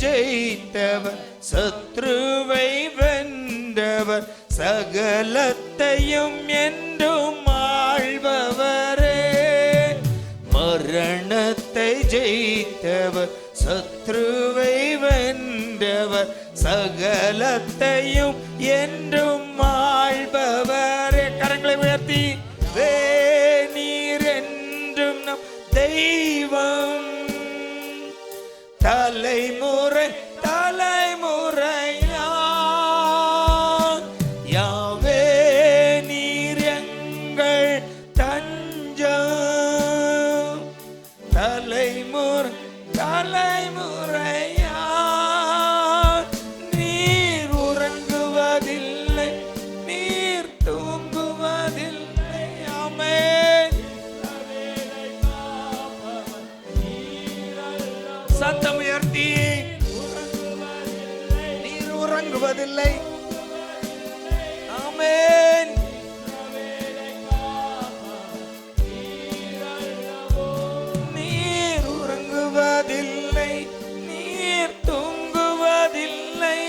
ஜெயித்தவர், சத்ருவை வென்றவர், சகலத்தையும் என்றும் ஆள்பவரே. மரணத்தை ஜெயித்தவர், சத்ருவை வென்றவர், சகலத்தையும் என்றும் ஆள்பவரே. கரங்களை உயர்த்தி, நீர் என்றும் நம் தெய்வம், தலைமுறை தலைமுறையா யாவே நீர் எங்கள் தஞ்சம், தலைமுறை தலைமுறையா நீர் உறங்குவதில்லை, நீர் தூங்குவதில்லை. ஆமென். சத்தம் உயர்த்தி, நீர் உறங்குவதில்லை. ஆமென். நீர் உறங்குவதில்லை, நீர் தூங்குவதில்லை.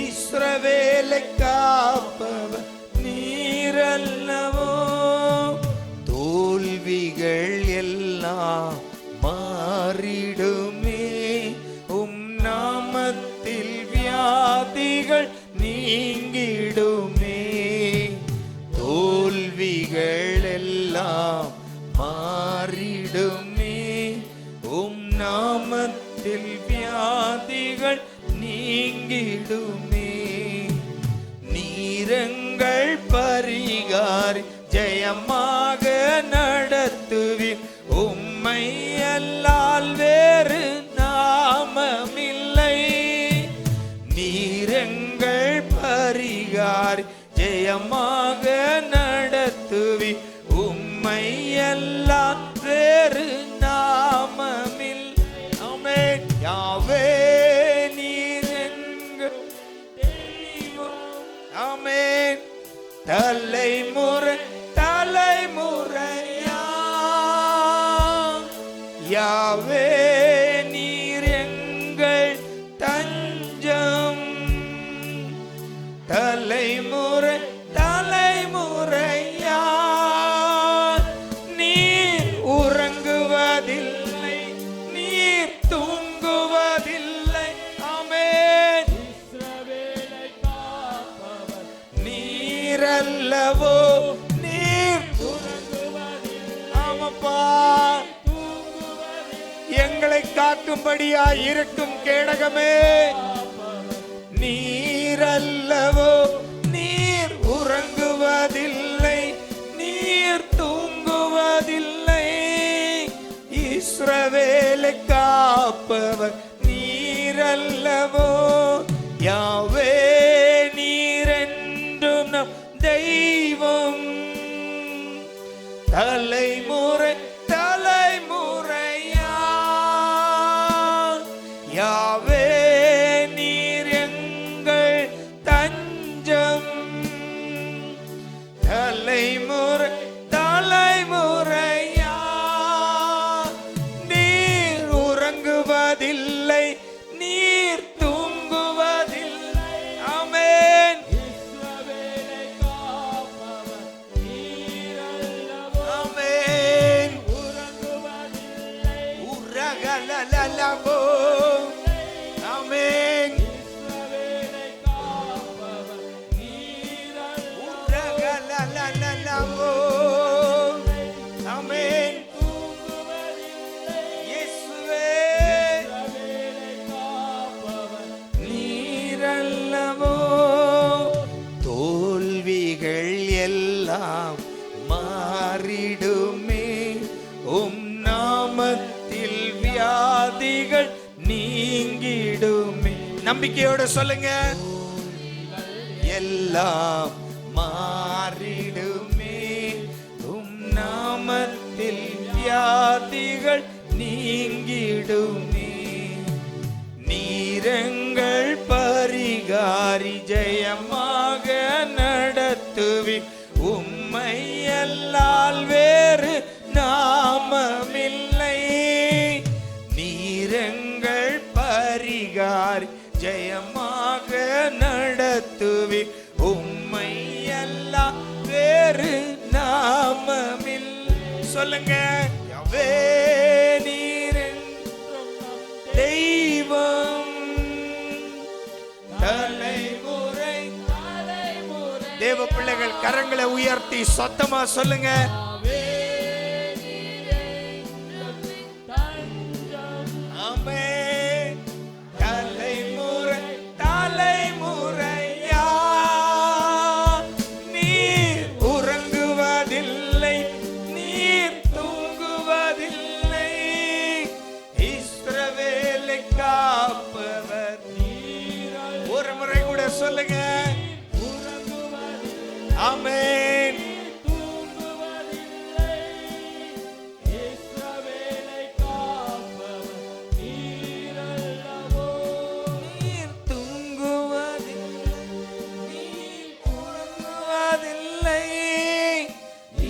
இஸ்ரவேலை காப்பவர் நீரல்லவோ. தோல்விகள் எல்லாம் மாறிடுமே, உம் நாமத்தில் வியாதிகள் நீங்கிடுமே. தோல்விகள் எல்லாம் மாறிடுமே, உம் நாமத்தில் வியாதிகள் நீங்கிடுமே. நீரங்கள் பரிகாரி ஜெயமாக நடத்துவீர், உம்மை அல்லால் வேறு நாமமில்லை. நீரங்கள் பரிகாரி ஜெயமாக நடத்துவீர், உம்மை அல்லால் வேறு நாமமில்லை. ஆமென். யாவே நீர் எங்கள் தெய்வம். ஆமென். தலைமுறை தலைமுறையா யாவே நீர் எங்கள் தஞ்சம், தலைமுறை தலைமுறையா நீர் உறங்குவதில்லை, நீர் தூங்குவதில்லை. ஆமென். நீரல்லவோ, நீர் ஆமப்பா, எங்களை காக்கும்படியா இருக்கும் கேடகமே. நீரல்லவோ, நீர் உறங்குவதில்லை, நீர் தூங்குவதில்லை. இஸ்ரவேலை காப்பவர் நீரல்லவோ. யாவே நீர் என்றும் நம் தெய்வம், தலைமுறை தலைமுறையா யாவே நீர் எங்கள் தஞ்சம், தலைமுறை தலைமுறையா நீர் உறங்குவதில்லை, நீர் தூங்குவதில்லை. ஆமென். ஆமென். உறகலலலவோ. ஆமென். உறகலலலவோ. ஆமென். இயேசுவே நீரல்லவோ. தோல்விகள் எல்லாம் மாறிடுமே, உம் நாமத்தில் வியாதிகள் நீங்கிடுமே. நம்பிக்கையோட சொல்லுங்க. எல்லாம் மாறிடுமே, உம் நாமத்தில் வியாதிகள் நீங்கிடுமே. நீரங்கள் பரிகாரி ஜெயமாக நடத்துவி, உம்மை அல்லால் வேறு நாமமில்லை. நீரங்கள் பரிகாரி உம்மை எல்லாம் வேறு நாமமில். சொல்லுங்க, யவே நீர் தெய்வம். தலைமுறை தேவ பிள்ளைகள் கரங்களை உயர்த்தி சத்தமா சொல்லுங்க, ஆமென். தலைமுறை தலைமுறையா நீர் உறங்குவதில்லை, நீர் தூங்குவதில்லை. இஸ்ரவேலை காப்பவர் நீர். ஒரு முறை கூட சொல்லுங்க, ஆமென். இஸ்ரவேலை காப்பவர் நீர் அல்லவோ. நீர் தூங்குவதில்லை, நீர் உறங்குவதில்லை.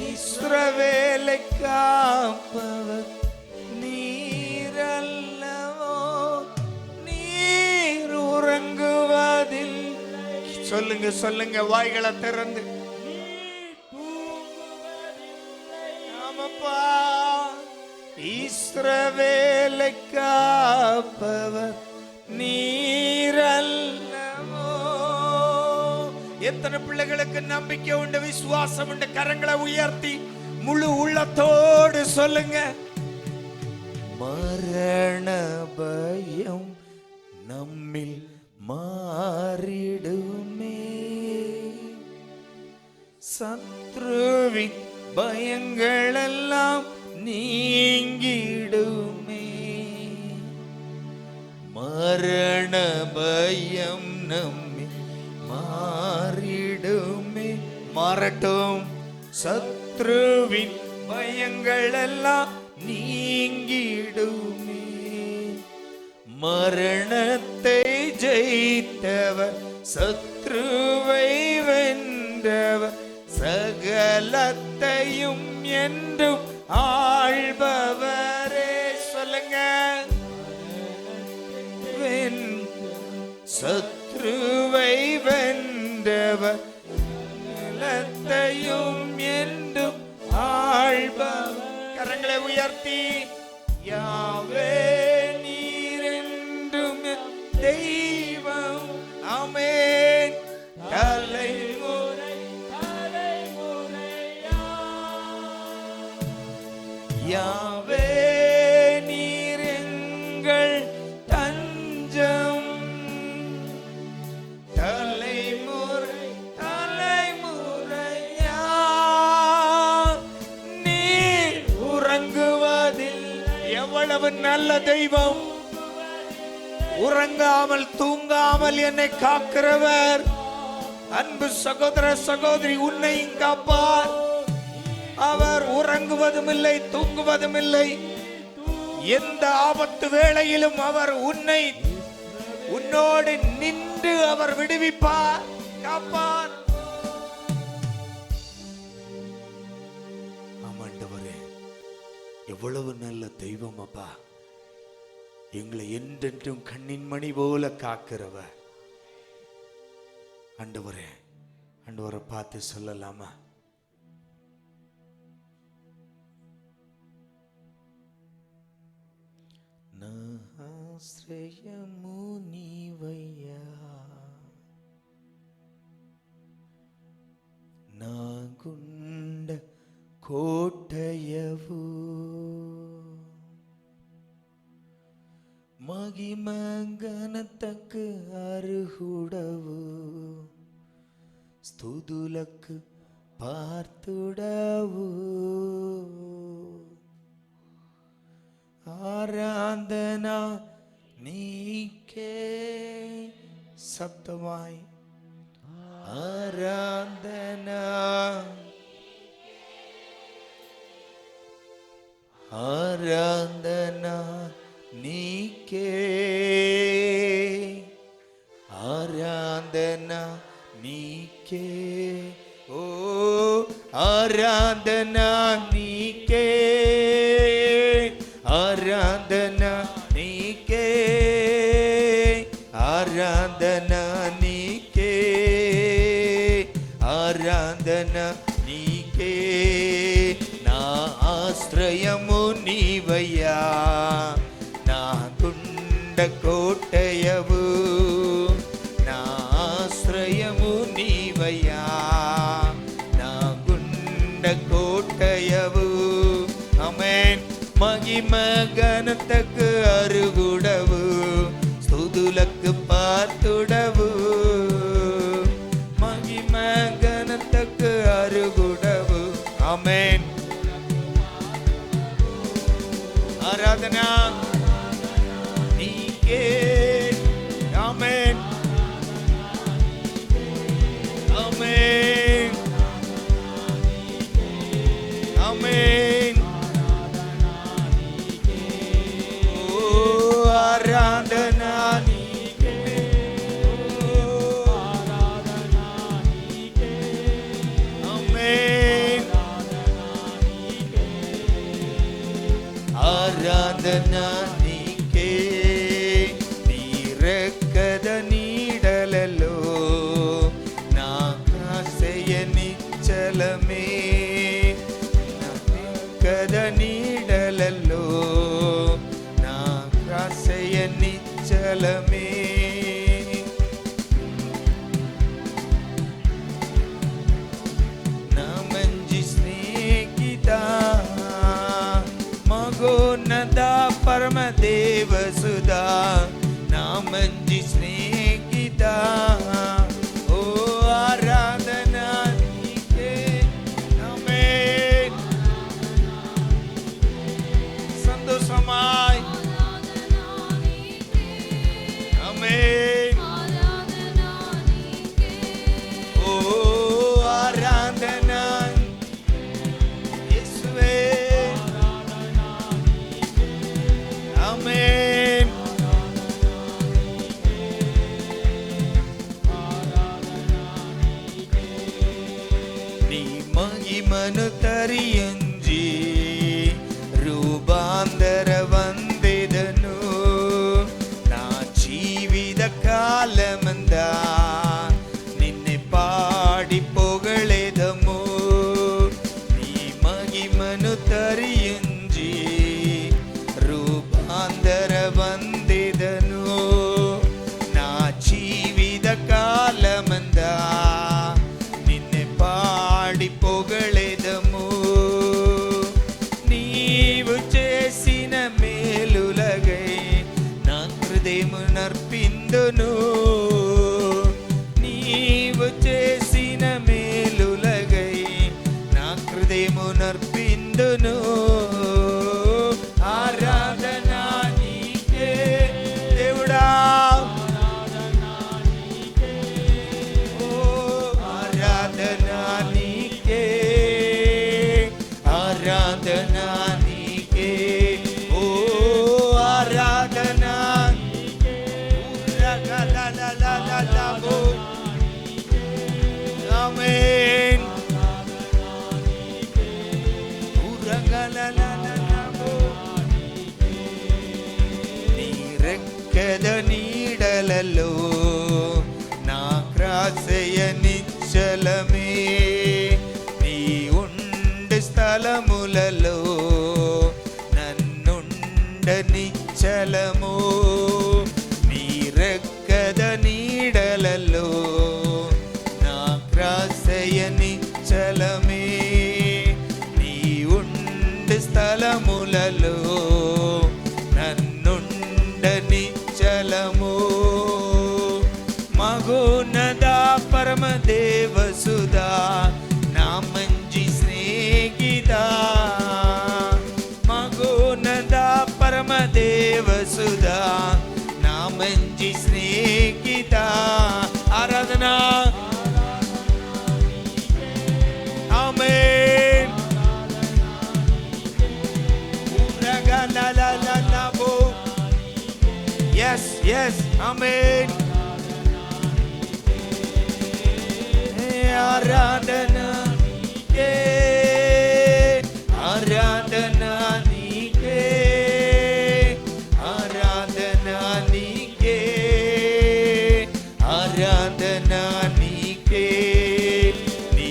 இஸ்ரவேலை காப்பவர் நீர் அல்லவோ. நீர் உறங்குவதில்லை. சொல்லுங்க சொல்லுங்க, வாய்களை திறந்து. ஆமாப்பா, இஸ்ரவேலை காப்பவர் நீர் அல்லவோ. எத்தனை பிள்ளைகளுக்கு நம்பிக்கை உண்டு, விசுவாசம் உண்டு? கரங்களை உயர்த்தி முழு உள்ளத்தோடு சொல்லுங்க, மரண பயம் நம்மில் மாறிடுமே, சத்ருவின் பயங்கள் எல்லாம் நீங்கிடுமே. மரண பயம் நம்மில் மாறிடுமே. மாறட்டும். சத்ருவின் பயங்கள் எல்லாம் நீங்கிடுமே. மரணத்தை ஜெயித்தவர், சத்ருவை வென்றவர், சகலத்தையும் என்றும் ஆள்பவரே. சொல்லுங்க, சத்ருவை வென்றவர், சகலத்தையும் என்றும் ஆள்பவர். கரங்களை உயர்த்தி, யாவே நீர் என்றும் தெய்வம். ஆமென். தலைமுறை தலைமுறையா யாவே நீர் எங்கள் தஞ்சம். தலைமுறை தலைமுறையா நீர் உறங்குவதில்லை. எவ்வளவு நல்ல தெய்வம்! உறங்காமல் தூங்காமல் என்னை காக்கிறவர். அன்பு சகோதர சகோதரி, உன்னை காப்பார். அவர் உறங்குவதும் இல்லை, தூங்குவதும் இல்லை. எந்த ஆபத்து வேளையிலும் அவர் உன்னோடு நின்று அவர் விடுவிப்பார், காப்பார். ஆமாண்டவரே, எவ்வளவு நல்ல தெய்வம் அப்பா! எங்களை என்றென்றும் கண்ணின் மணி போல காக்கிறவர். ஆண்டவரே, ஆண்டவரை பார்த்து சொல்லலாமா? ஆశ్రయము నీవయ్యా, నా గుండె కోటయవు, మహిమ ఘనతకు అర్హుడవు, స్తుతులకు పాత్రుడవు. ఆరాధన నీకే. శబ్దమాయి ఆరాధన, ఆరాధన నీకే, ఆరాధన నీకే. ఓ ఆరాధన నీకే, ఆరాధన నీకే, ఆరాధన నీకే. ఆరాధన నీకే, నా ఆశ్రయము నీవయ్యా, నా గుండ కోటయవు, నా ఆశ్రయము నీవయ్యా, నా గుండ కోటయవు. ఆమేన్. మహిమ ఘనతకు అరుగుడవు, స్తుతులకు పాత్రుడవు, మహిమ ఘనతకు అరుగుడవు. ఆమేన్. ఆరాధన నీకే. ఆమేన్. ఆమేన్. ఆమేన్. ఓ ఆరాధన నీకే, ఆమేన్. ఆరాధన నీకే, నీ రెక్కల నీడలలో నా ఆశ్రయనిచ్చలమే, నా రెక్కల నీడలలో నా ఆశ్రయనిచ్చలమే. నా మంచి స్నేహిత, మగోన్నత పరమదేవసుదా, నా మంచి స్నేహిత. ఓ ఆరాధన నీకే. ఆమేన్. సంతోషమాయ్. ఆమేన్. ఓ ఆరాధన యేసువే. ఆమేన్. నీ మహిమను తరించి రూపాంతర వందెదను, నా జీవిత కాలమందా నిన్నే పాడి పొగళెదము. నీ మహిమను తరించి రూపాంతర వందెదను, నా జీవిత కాలమందా నిన్నే పాడి పొగళెదము. నీవు చేసిన మేలులగై నా హృదయము నర్పిందును, నీవు చేసిన మేలులగై నా హృదయము నర్పిందును. ఆరాధన నీకే దేవుడా. ఓ ఆరాధన నీకే, ఆరాధన నీకే. ఓ ఆరాధన రగలలలలలబో. ఆమేన్. రగలలలలబో. నీ రెక్కల నీడలలో నా ఆశ్రయనిచ్చలమే, నీ ఉండే స్థలములలో నన్నుండనిచ్చలము. నీ రెక్కల నీడలలో నా ఆశ్రయనిచ్చలమే, నీ ఉండే స్థలములలో నన్నుండనిచ్చలము. మగోన్నత పరమదేవసుదా, నా మంచి స్నేహిత, మగోన్నత పరమదేవసుదా, నా మంచి స్నేహిత. ఆరాధన. ఆమేన్. రగలలలలబో. Yes, yes, amen. ఆరాధన నీకే, ఆరాధన నీకే, ఆరాధన నీకే, ఆరాధన నీకే. నీ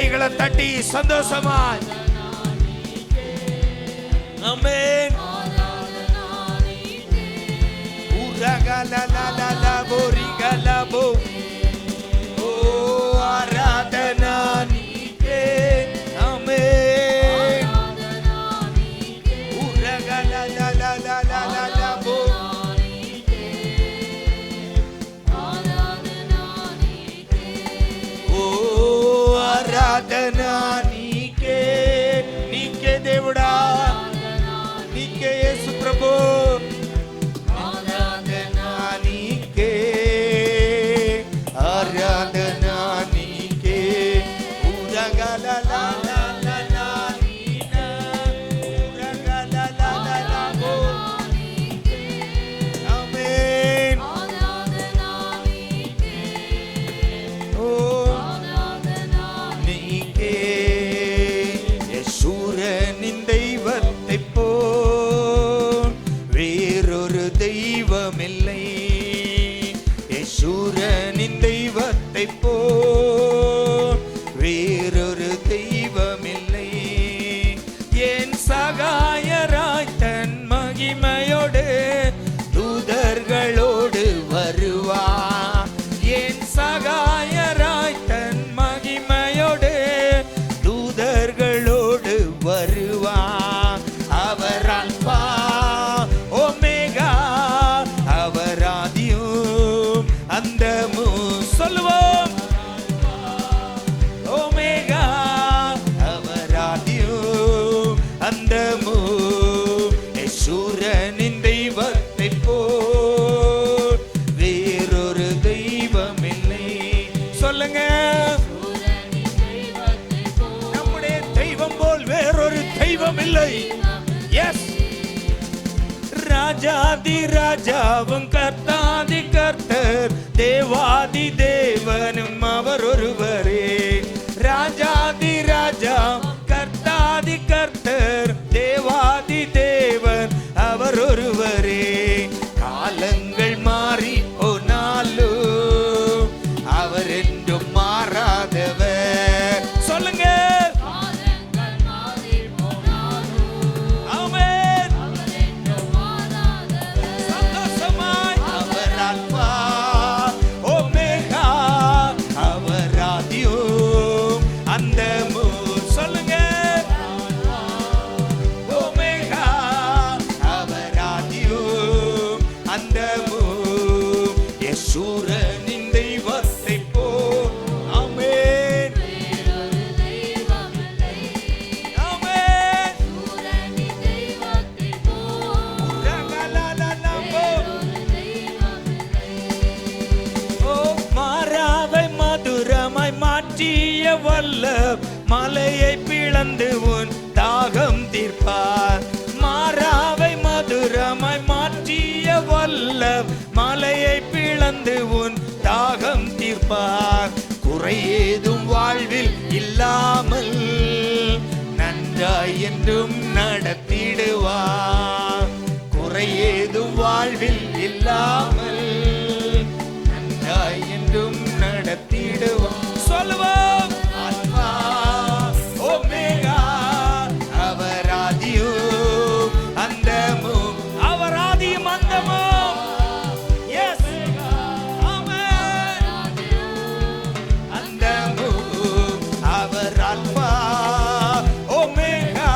கைகளை தட்டி சந்தோஷமாய் ஆமென். உரகலலலலபோ ரிகலபோ ஓ ஆராதனா நீக்கே ஆமென். உரகலலலலலபோ ஓ ஆராதனா நீக்கே நீக்கே దేవుడా నీకే యేసు ప్రభు ఆరాధనా నీకే ఆరాధనా నీకే ఉరగలలలలలా నీనా ఉరగలలలలబో ఆమేన్ ఓ నీకే யேசுரனின் தெய்வத்தைப் போல் வேறொரு தெய்வமில்லை. யேசுரனின் தெய்வத்தைப் போல் வேறொரு தெய்வமில்லை. என் சகாயராய் தன் மகிமையோடு தூதர்களோடு வருவார். என் சகாயராய் தன் மகிமையோடு தூதர்களோடு வருவார். அவர் அல்பா ஒமேகா, அவர் ஆதியும் அந்தமும். சொல்லுவோம் ஒமேகா, அவர் ஆதியும் அந்தமும். யேசுரனின் தெய்வத்தைப் போல் வேறொரு தெய்வமில்லை. சொல்லுங்க, நம்முடைய தெய்வம் போல் வேறொரு தெய்வம் இல்லை. எஸ், ராஜாதி ராஜாவும் கர்த்தாதி கர்த்தர் தேவாதி தேவனும் அவர் ஒருவரே. ராஜாதி ராஜா கர்த்தாதி கர்த்தர் தேவாதி தேவன் அவர் ஒருவரே. காலங்கள் மாறி போனாலும் அவர் என்றும் மாறாதவர். சொல்லுங்க ஆமென். சந்தோஷமாய் அவர் அல்பா ஒமேகா, அவர் ஆதியும் அந்தமும். சொல்லுங்க ஒமேகா, அவர் ஆதியும் அந்தமும். யேசுரனின் தெய்வத்தைப் போல் ஆமென் ஆமென். உரகலலலபோ ஓ மாறாவை மதுரமாய் மாற்றிய வல்ல மலையை பிளந்து உன் தாகம் தீர்ப்பார். மாறாவை மதுரமாய் மாற்றிய வல்ல மலையை பிளந்து உன் தாகம் தீர்ப்பார். குறையேதும் வாழ்வில் இல்லாமல் நன்றாய் என்றும் நடத்திடுவார். குறையேதும் வாழ்வில் இல்லாமல் நன்றாய் என்றும் நடத்திடுவார். சொல்லுவோம் அல்பா ஒமேகா, அவர் ஆதியும் அந்தமும். அவர் ஆதியும் அந்தமும். எஸ் ஆமென். அந்தமும் அவர் அல்பா ஒமேகா,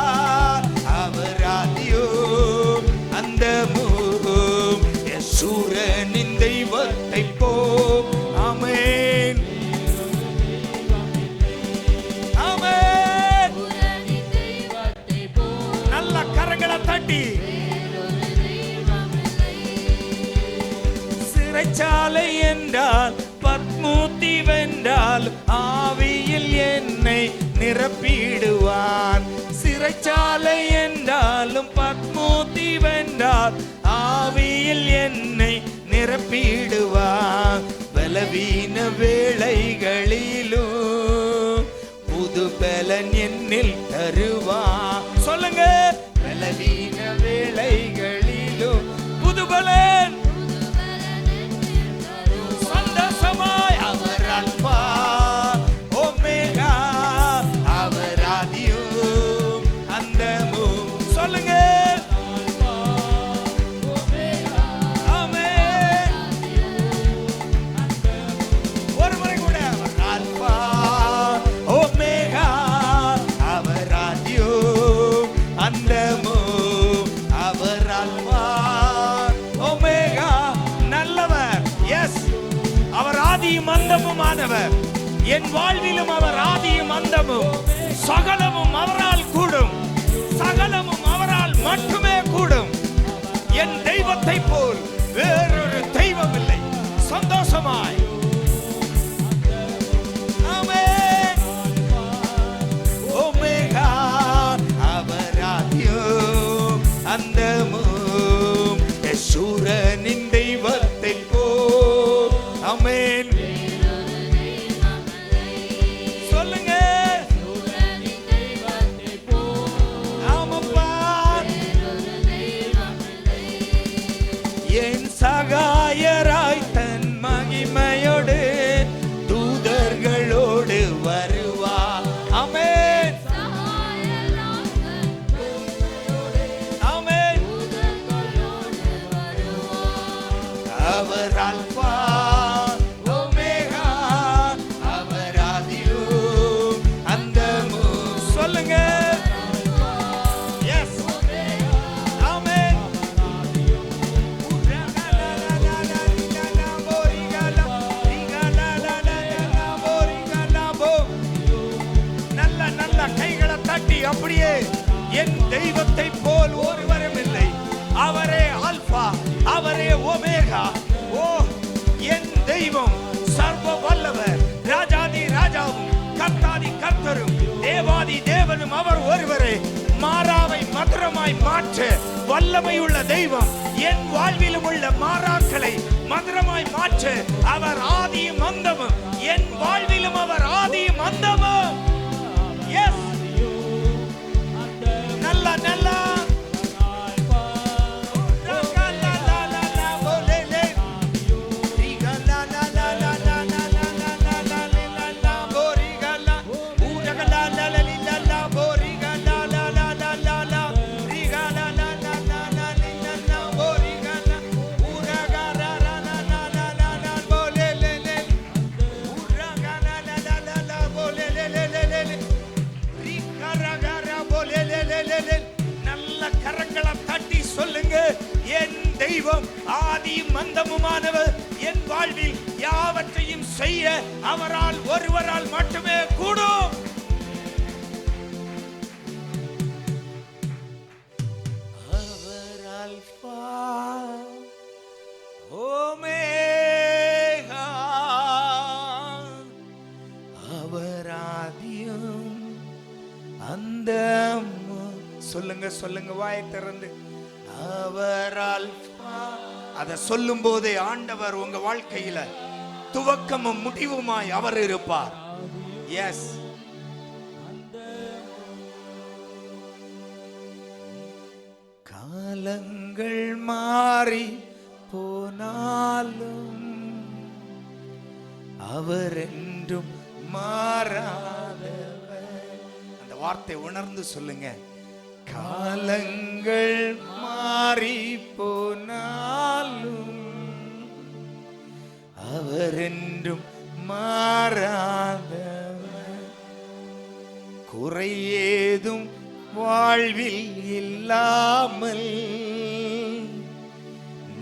அவர் ஆதியும் அந்தமும். யேசுரனின் தெய்வத்தைப் போல் ஆமென் ஆமென். நல்ல கரங்களை தட்டி சிறைச்சாலை என்றால் பத்மூத்தி வென்றால் ஆவியில் என்னை நிரப்பிடுவான். சிறைச்சாலை என்றாலும் பத்மூத்தி வென்றால் ஆவியில் என்னை நிரப்பிடுவான். பலவீன வேளைகளிலும் புது பலன் என்னில் தருவான். சொல்லுங்க, பலவீன வேளைகளிலும் புது பலன். சந்தோஷமாய் அவர் அல்பா ஒமேகா, ஆதியும் அந்தமுமானவர். என் வாழ்விலும் அவர் ஆதியும் அந்தமும். சகலமும் அவரால் கூடும், சகலமும் அவரால் மட்டுமே கூடும். என் தெய்வத்தை போல் வேறொரு தெய்வம் இல்லை. சந்தோஷமாய் ஆமென். ஒமேகா அவர் ஆதியும் அந்தமும். யெஷூரனின் தெய்வத்தை போல். ஆமென். சொல்லுங்க. ஆமாப்பா. என் சகாயராய் தன் மகிமையோடு தூதர்களோடு வருவார். ஆமென். ஆமென். அவர் அல்பா ஒமேகா, அவர் ஆதியும் அந்தமும். சொல்லுங்க. எஸ். ஆமென். நல்ல நல்ல கைகளை தட்டி அப்படியே என் தெய்வத்தை போல் ஒருவரும் இல்லை. அவரே ஆல்பா, அவரே ஒமேகா. ஓ, என் தெய்வம் சர்வ வல்லவர், ராஜாதி ராஜாவும் கர்த்தாதி கர்த்தரும் தேவாதி தேவனும் அவர் ஒருவரே. மாறாவை மதுரமாய் மாற்ற வல்லமை உள்ள தெய்வம். என் வாழ்விலும் உள்ள மாறாக்களை மதுரமாய் மாற்ற அவர் ஆதியும் அந்தமும். என் வாழ்விலும் அவர் ஆதியும் அந்தமும். எஸ். நல்ல நல்ல நல்ல கரங்களை தட்டி சொல்லுங்க. என் தெய்வம் ஆதியும் அந்தமுமானவர். என் வாழ்வில் யாவற்றையும் செய்ய அவரால் ஒருவரால் மட்டுமே கூடும். அவர் அல்பா ஒமேகா, அவர் ஆதியும் அந்தமும். சொல்லுங்க சொல்லுங்க வாயை திறந்து. அவர் அல்பா. அத சொல்லும் போதே ஆண்டவர் உங்க வாழ்க்கையில துவக்கமும் முடிவுமாய் அவர் இருப்பார். எஸ். காலங்கள் மாறி போனாலும் அவர் என்றும் மாறாதவர். அந்த வார்த்தை உணர்ந்து சொல்லுங்க. காலங்கள் மாறி போனாலும் அவர் என்றும் மாறாதவர். குறை ஏதும் வாழ்வில் இல்லாமல்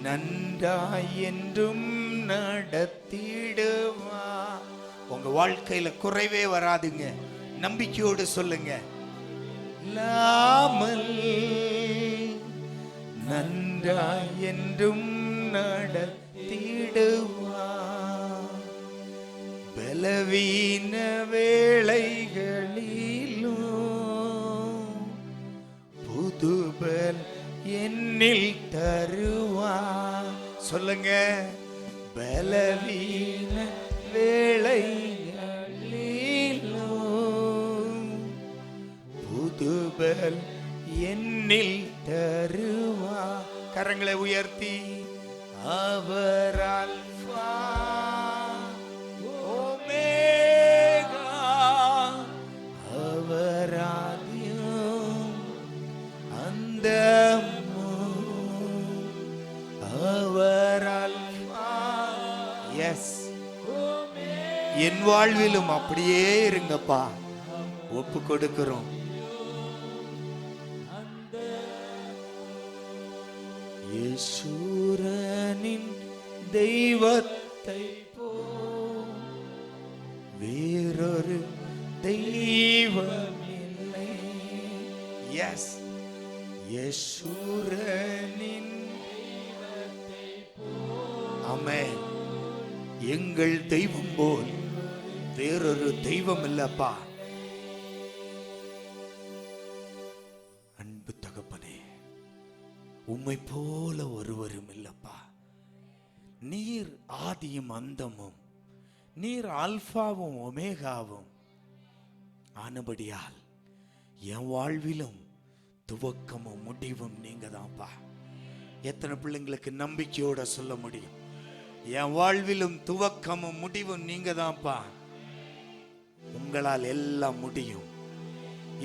நன்றாய் என்றும் நடத்திடுவார். உங்க வாழ்க்கையில குறைவே வராதுங்க. நம்பிக்கையோடு சொல்லுங்க. இல்லாமல் நன்றாய் என்றும் நடத்திடுவார். பலவீன வேளைகளிலும் புதுபல் என்னில் தருவார். சொல்லுங்க. பலவீன வேளைகளிலும் புதுபல் என்னில் தருவார். கரங்களை உயர்த்தி. அவர் அல்பா ஒமேகா, அவர் ஆதியும் அந்தமும். அவர் அல்பா. எஸ். என் வாழ்விலும் அப்படியே இருங்கப்பா. ஒப்பு கொடுக்கிறோம். யேசூரனின் தெய்வத்தை போல் வேறொரு தெய்வம் இல்லை. எஸ், யேசூரனின் ஆமென். எங்கள் தெய்வம் போல் வேறொரு தெய்வம் இல்லப்பா. அன்பு தகப்பனே, உம்மை போல ஒருவரும் இல்லப்பா. நீர் ஆதியும் அந்தமும், நீர் அல்பாவும் ஒமேகாவும் ஆனபடியால் என் வாழ்விலும் துவக்கமும் முடிவும் நீங்க தான்ப்பா. எத்தனை பிள்ளைங்களுக்கு நம்பிக்கையோட சொல்ல முடியும், என் வாழ்விலும் துவக்கமும் முடிவும் நீங்க தான்ப்பா. உங்களால் எல்லாம் முடியும்.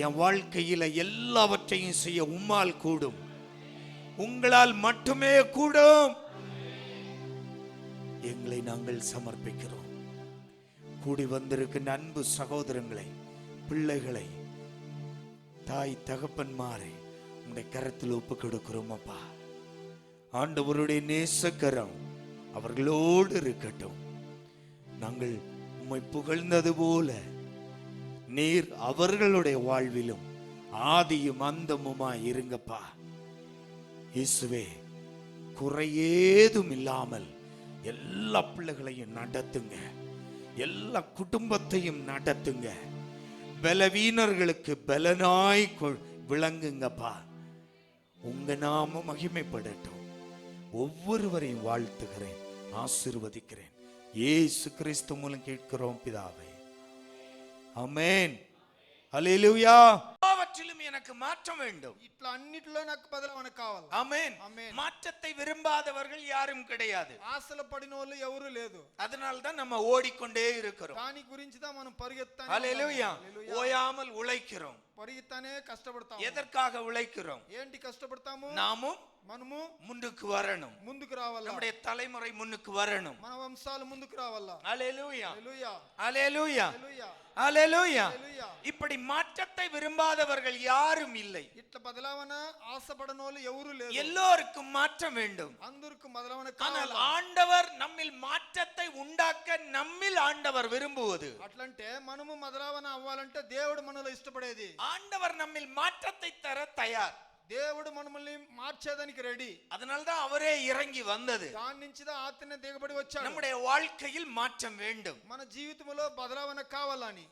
என் வாழ்க்கையில எல்லாவற்றையும் செய்ய உம்மால் கூடும், உங்களால் மட்டுமே கூடும். எங்களை நாங்கள் சமர்ப்பிக்கிறோம். கூடி வந்திருக்கின்ற அன்பு சகோதரங்களை, பிள்ளைகளை, தாய் தகப்பன்மாரை உங்களுடைய கரத்தில் ஒப்பு கொடுக்கிறோம் அப்பா. ஆண்டவருடைய நேசக்கரம் அவர்களோடு இருக்கட்டும். நாங்கள் உம்மை புகழ்ந்தது போல நீர் அவர்களுடைய வாழ்விலும் ஆதியும் அந்தமுமாய் இருங்கப்பா. இயேசுவே, குறையேதும் இல்லாமல் எல்லா பிள்ளைகளையும் நடத்துங்க, எல்லா குடும்பத்தையும் நடத்துங்க. பலவீனர்களுக்கு பலனாய் விளங்குங்கப்பா. உங்க நாம மகிமைப்படட்டும். ஒவ்வொருவரையும் வாழ்த்துகிறேன், ஆசீர்வதிக்கிறேன். இயேசு கிறிஸ்து மூலம் கேட்கிறோம் பிதாவே, ஆமென். ஹல்லேலூயா. எல்லாவற்றிலும் எனக்கு மாற்றம் வேண்டும். ఇట్లా అన్నిటిలో నాకు బదలావణ కావాలి. ஆமென். மாற்றத்தை விரும்பாதவர்கள் யாரும் கிடையாது. ఆశల పడిన వాళ్ళు ఎవరు లేదు. அதனால தான் நம்ம ஓடிக்கொண்டே இருக்கிறோம். దాని గురించి தான் మనం పరిగెత్తానే. ஹல்லேலூயா. ஓயாமல் உழைக்கிறோம். పరిగెత్తానే కష్టపడతాము. எதற்காக உழைக்கிறோம்? ఏంటి కష్టపడతాము? நாமும் మనము முன்னுக்கு வரணும், ముందుకు రావాలా. நம்முடைய தலைமுறை முன்னுக்கு வரணும். మన వంశాలు ముందుకు రావాలా. ஹல்லேலூயா. హల్లెలూయా. ஹல்லேலூயா. హల్లెలూయా. ஹல்லேலூயா. హల్లెలూయా. இப்படி மாற்றத்தை விரும்பாதவர்கள் யாரும் இல்லை. ఇట్లా బదలావణ ఆశపడన వాళ్ళు ఎవరు లేదు. எல்லோருக்கும் மாற்றம் வேண்டும். అందరికి బదలావణ ஆனால் కావాలి. ஆண்டவர் நம்மில் மாற்றத்தை உண்டாக்க நம்மில் ஆண்டவர் விரும்புவது. అట్లంటే మనము బదలావణ అవ్వాలంటే దేవుడు మనలో ఇష్టపడేది. ஆண்டவர் நம்மில் மாற்றத்தை தர தயார். దేవుడు మనల్ని మార్చేదానికి రెడీ. அதனால தான் அவரே இறங்கி வந்தது. దాని నుంచి దా ఆత్మ దిగబడి వచ్చాడు. நம்முடைய வாழ்க்கையில் மாற்றம் வேண்டும். మన జీవితంలో బదలావణ కావాలని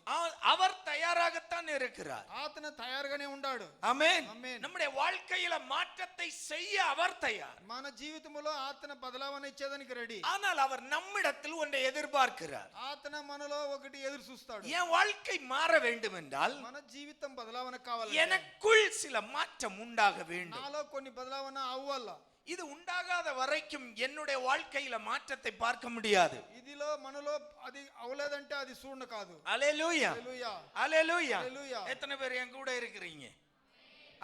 அவர் தயாராகத்தான் இருக்கிறார். ఆత్మ తయారుగానే ఉన్నాడు. ஆமென். ఆమేన్. நம்முடைய வாழ்க்கையில மாற்றத்தை செய்ய அவர் தயார். మన జీవితంలో ఆత్మ బదలావణ ఇచ్చేదానికి రెడీ. ஆனால் அவர் நம்மிடத்தில் ஒன்றை எதிர்பார்க்கிறார். ఆత్మ మనలో ఒకటి ఎదురు చూస్తాడు. என் வாழ்க்கை மாற வேண்டும் என்றால் మన జీవితం బదలావణ కావాలి. எனக்குள் சில மாற்றம் உண்டாக வேண்டும். నాలో కొన్ని బదలావణ అవ్వాల. இது உண்டாகாத வரைக்கும் என்னுடைய வாழ்க்கையில மாற்றத்தை பார்க்க முடியாது. ఇదిలో మనలో అది అవలేదంటే అది చూడ కాదు. ஹல்லேலூயா. హల్లెలూయా. ஹல்லேலூயா. హల్లెలూయా. எத்தனை பேர் என் கூட இருக்கிறீங்க?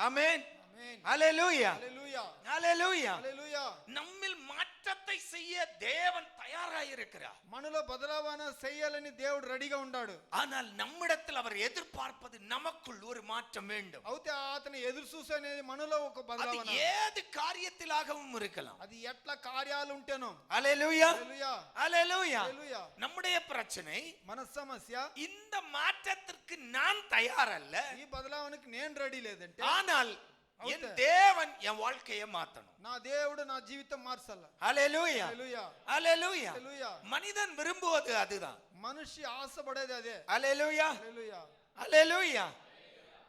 ஆமென். ఆమేన్. ஹல்லேலூயா. హల్లెలూయా. ஹல்லேலூயா. హల్లెలూయా. நம்மில் மாற்றத்தை செய்ய தேவன் தயாராக இருக்கிறார். మనలో బదలావణ చేయాలని దేవుడు రెడీగా ఉన్నాడు. ஆனால் நம்மிடத்தில் அவர் எதிர்பார்ப்பது நமக்குள் ஒரு மாற்றம் வேண்டும். అయితే అతను ఎదురు చూసేది మనలో ఒక அது బదలావణ. ஏது காரியத்திலாகவும் இருக்கலாம். అది ఎట్లా కార్యాలు ఉంటేనో. ஹல்லேலூயா. హల్లెలూయా. ஹல்லேலூயா. హల్లెలూయా. நம்முடைய பிரச்சனை మన సమస్య இந்த மாற்றத்திற்கு நான் தயார் அல்ல. ఈ బదలావణకి నేను రెడీ లేదంటే ஆனால் என் தேவன் என் வாழ்க்கையை மாத்தணும். నా దేవుడు నా జీవితం మార్చాల. ஹல்லேலூயா. హల్లెలూయా. ஹல்லேலூயா. హల్లెలూయా. மனிதன் விரும்புவது அதுதான். మనిషి ఆశపడేది అదే. ஹல்லேலூயா. హల్లెలూయా. ஹல்லேலூயா.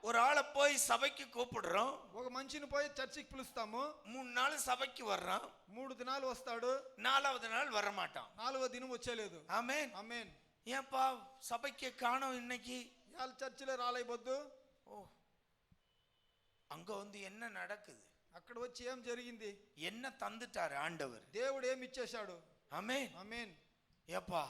ஒரு ஆளை போய் சபைக்கு கூப்பிடுறோம், ఒక మనిషిని పోయి చర్చికి పిలుస్తాము. 3 நாள் సభைக்கு வர்றான், 3 దినాలు వస్తాడు, 4வது நாள் வரமாட்டான். 4వ దినం వచ్చేలేదు. ஆமென். ఆమేన్. ஏன்பா சபைக்கு காணோம் இன்னைக்கு? ఇవాళ చర్చిలో రాలేబొద్దు. ஓ, அங்க வந்து என்ன நடக்குது? అక్కడ వచ్చి ఏం జరిగింది? என்ன தந்துட்டாரு ஆண்டவர்? దేవుడు ఏమి ఇచ్చేశాడు? ஆமென். ఆమేన్. ஏப்பா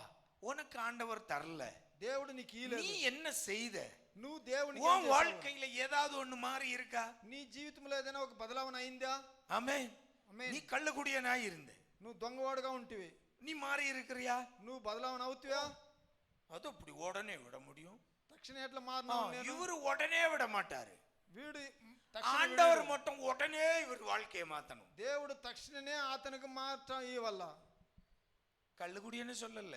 உனக்கு ஆண்டவர் தரல, దేవుడు నీకు நீ ఇయ్యలేదు. என்ன செய்த? నువ్వు దేవునికి உன் வாழ்க்கையில ஏதாவது ஒண்ணு மாறி இருக்கா? నీ జీవితంలో ఏదైనా ఒక బదలావణ అయిందా? ஆமென். ఆమేన్. நீ கள்ளக்குடியனாய் இருந்த, నువ్వు దొంగవాడుగా ఉంటివి. நீ மாறி இருக்கிறியா? నువ్వు బదలావణ అవుతావా? அது அப்படி உடனே விட முடியும்? తక్షణ ఎట్లా మారినావు? నేను இவரு உடனே விட மாட்டாரு. వీడు ஆண்டவர் மட்டும் உடனே இவர் வாழ்க்கையை மாத்தணும். దేవుడు తక్షణనే అతనికి మార్చ ఇవ్వాల. கள்ளுக்குடியன்னு சொல்லல,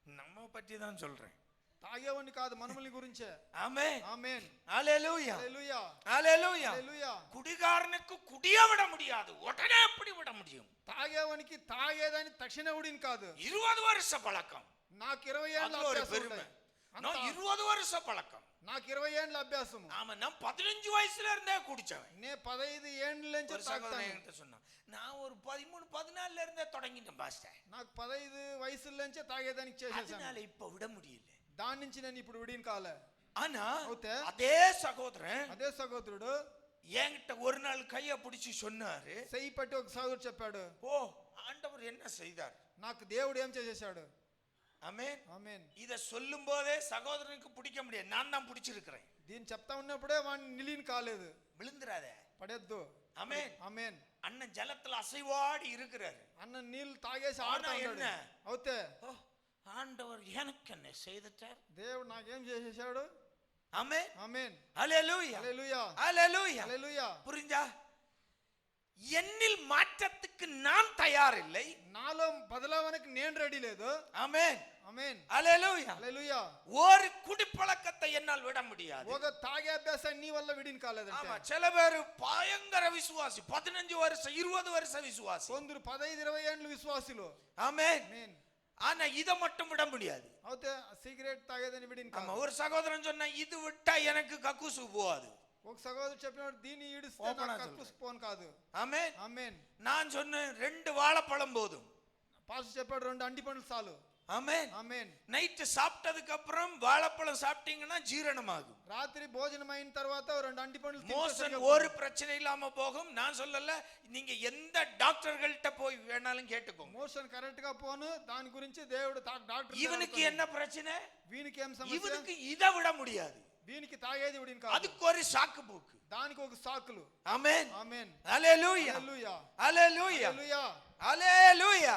நம்ம பற்றி தான் சொல்றேன். తాగేవాడిని కాదు, మనముల్ని గురించే. ஆமென் ఆమేన్. ஹalleluya హల్లెలూయా. ஹalleluya హల్లెలూయా. குடிகாரனுக்கு குடிய விட முடியாது, உடனே எப்படி விட முடியும்? తాగేవానికి తాగేదాన్ని తక్షణ ఉడిని కాదు. 20 வருஷ பழக்கம், నాకు 20 ఏళ్ళ அது ஒரு అభ్యాసం பெருமை. ఉంది. நான் 20 வருஷ பழக்கம். నాకు 20 ఏళ్ళ అభ్యాసం. ஆமா, நான் 15 வயசுல இருந்தே குடிச்சவன். నే 15 ఏళ్ళ నుంచి ஒரு சகோதரன் తాగుతాను. என்கிட்ட சொன்னான், நான் ஒரு 13 14ல இருந்தே தொடங்கிட்டேன் பாஸ்டர், నాకు 15 వయసుల నుంచే తాగేదానికి చేసేసాను. அதனால இப்ப விட முடியல. దాని నుంచి నేను ఇప్పుడు విడిని కాలే. ஆனா అవుతే அதே సహోదரன் అదే సహోదరుడు என்கிட்ட ஒரு நாள் கைய பிடிச்சு சொன்னாரு, చెయ్యి పట్టి ఒక సహోదరుడు చెప్పాడు, ஓ ஆண்டவர் என்ன செய்தார். నాకు దేవుడు ఏం చేసేసాడు. ஆமென். ఆమేన్. இத சொல்லும் போதே சகோதரனுக்கு பிடிக்க முடியாது, நான் தான் பிடிச்சிருக்கிறேன். దీన్ని చెప్తా ఉన్నప్పుడే వాడిని నిలీన్ కాలేదు. விழுந்துராத. పడేద్దు. ஆமென். ఆమేన్. அண்ணன் ஜலத்துல அசைவாடி இருக்கிறாரு. అన్న నీళ్ళు తాగేసి ఆనా ఆడుతా ఎన్న? ఉన్నాడు. అవుతే ஓ, ஆண்டவர் எனக்கு என்ன செய்துட்டார். దేవుడు నాకేం చేసేసాడు. ஆமென். ఆమేన్. ஹalleluya హల్లెలూయా. ஹalleluya. హల్లెలూయా. புரிஞ்சா? என்னில் மாற்றத்துக்கு நான் தயார் இல்லை. నాలో బదలావనికి నేను రెడీ లేదు. ஆமென். ఆమేన్. ஹalleluya. హల్లెలూయా. ஒரு குடிப்பழக்கத்தை என்னால் விட முடியாது. ఒక తాగే అభ్యాసం నీ వల్ల విడిని కాలేదంటే. ஆமா, சில பேர் பயங்கர விசுவாசி, 15 வருஷம் 20 வருஷம் விசுவாசி. కొందరు 15 20 ఏళ్ళు విశ్వాసులు. ஆமென். ఆమేన్. ஆனா இத மட்டும் விட முடியாது. అవుతే సిగరెట్ తాగేదని విడిని ஆமா, కాదు. ஒரு சகோதரன் சொன்னா இது விட்டா எனக்கு கக்கூசு போகாது. ఒక సహోదరుడు చెప్పినాడు, దీన్ని ఈడిస్తే ఓపెన్ నాకు అసలు. కక్కుస్పోను కాదు. ஆமென். ఆమేన్. நான் சொன்னேன் 2 வாழைப்பழம் போதும். పాస్టర్ చెప్పాడు 2 అంటి పండ్లు చాలు. ஆமென். ఆమేన్. நைட் சாப்பிட்டதுக்கு அப்புறம் வாழைப்பழம் சாப்பிட்டீங்கன்னா ஜீரணமாகும். రాత్రి భోజనం అయిన తర్వాత 2 అంటి పండ్లు తింటే மோசன் సరిగ్గా ஒரு பிரச்சனை இல்லாம போகும். நான் சொல்லல, நீங்க எந்த டாக்டர்கள்ட்ட போய் வேணாலும் கேட்டுக்கோங்க. మోషన్ కరెక్ట్ గా పోను. దాని గురించి దేవుడు డాక్టర్ இவனுக்கு என்ன பிரச்சனை? వీనికి ఏం సమస్య. இவனுக்கு இதை விட முடியாது. వీనికి తాగేది విడిని కాదు. அதுக்கு ஒரு சாக்கு போக்கு. దానికి ఒక సాకులు. ஆமென். ఆమేన్. ஹalleluya. హల్లెలూయా. ஹalleluya. హల్లెలూయా. ஹalleluya.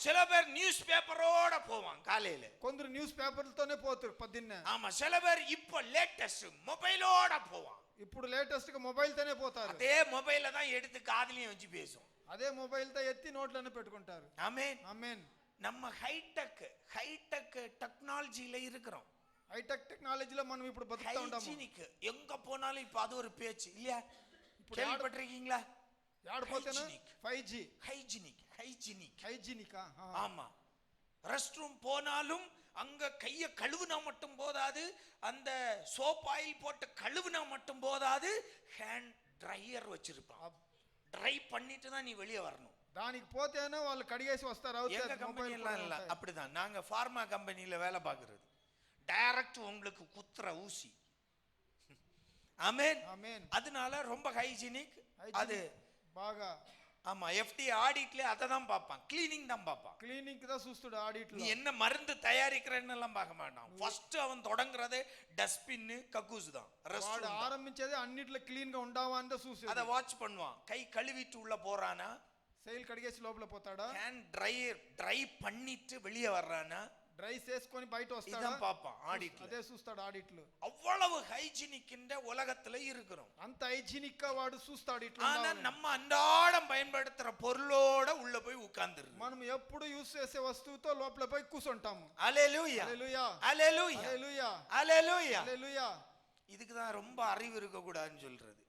சில பேர் நியூஸ் பேப்பரோட போவான் காலையில. కొందరు న్యూస్ పేపర్లతోనే పోతారు పొద్దున్నే. ஆமா, சில பேர் இப்போ லேட்டஸ்ட் மொபைலோட போவான். ఇప్పుడు లేటెస్ట్ గా మొబైల్ తోనే పోతారు. அதே மொபைல தான் எடுத்து காதுலயும் வச்சு பேசும். అదే మొబైల్ తో ఎత్తి నోట్లోనే పెట్టుకుంటారు. ஆமென். ఆమేన్. நம்ம ஹைடெக் டெக்னாலஜில இருக்கிறோம். హైటెక్ టెక్నాలజీలో మనం ఇప్పుడు బతుకుతా ఉంటాము. ஹைஜீனிக் எங்க போனாலும் இப்ப அது ஒரு பேச்சு இல்லையா? ఇప్పుడు கேள்விப்பட்டிருக்கீங்களா? ఆడపోతేనే Hygienic. 5G hygienic. హైజీనికా. ஆமா, ரெஸ்ட் ரூம் போனாலும் அங்க கைய கழுவுனா மட்டும் போதாது, அந்த சோப் ஆயில் போட்டு கழுவுனா மட்டும் போதாது, ஹேண்ட் ட்ரையர் வச்சிருப்பான். ட்ரை பண்ணிட்டு தான் நீ வெளியே வரணும். దానికి పోతేనే వాళ్ళు కడిగేసి వస్తారు. எங்க கம்பெனி எல்லாம் இல்ல அப்படிதான். நாங்க ஃபார்மா கம்பெனில வேலை பார்க்கிறது, டைரக்ட் உங்களுக்கு குத்துற ஊசி. ஆமென். ఆమేన్. அதனால ரொம்ப ஹைஜீனிக். அது బాగా ஆமா, எஃப்டி ஆடிட்ல அதை தான் பார்ப்பான், கிளீனிங் தான் பார்ப்பான். క్లీనింగ్ దా చూస్తాడు ఆడిట్ நீ లో. என்ன மருந்து தயாரிக்கிறேன்னு எல்லாம் பார்க்க மாட்டான். ஃபர்ஸ்ட் அவன் தொடங்குறதே டஸ்ட்பின் கக்கூஸ் தான். వాడు ఆరంభించేది అన్నిట్లో క్లీన్ గా ఉండవా అని దా చూసేది. அதை வாட்ச் பண்ணுவான். கை கழுவிட்டு உள்ள போறானா, సెయిల్ కడిగేసి లోపల పోతాడా, ஹேண்ட் ட்ரை பண்ணிட்டு வெளியே வர்றானா, డ్రై చేసుకొని బయట వస్తాడా, இதான் பார்ப்பான் ஆடிட்ல. అదే చూస్తాడు ఆడిట్ లో. அவ்வளவு ஹைஜீனிக் உலகத்துல இருக்கிறோம். అంత హైజీనిక్ గా వాడు చూస్తాడు ఇట్లా. ஆனா நம்ம அன்றாடம் பயன்படுத்துற பொருளோட உள்ள போய் உட்கார்ந்துரு. మనం ఎప్పుడు యూస్ చేసే వస్తువుతో లోపల పోయి కూర్చుంటాము. ஹalleluya. హల్లెలూయా. ஹalleluya. హల్లెలూయా. ஹalleluya. హల్లెలూయా. இதுக்கு தான் ரொம்ப அறிவு இருக்க கூடாதுன்னு சொல்றது.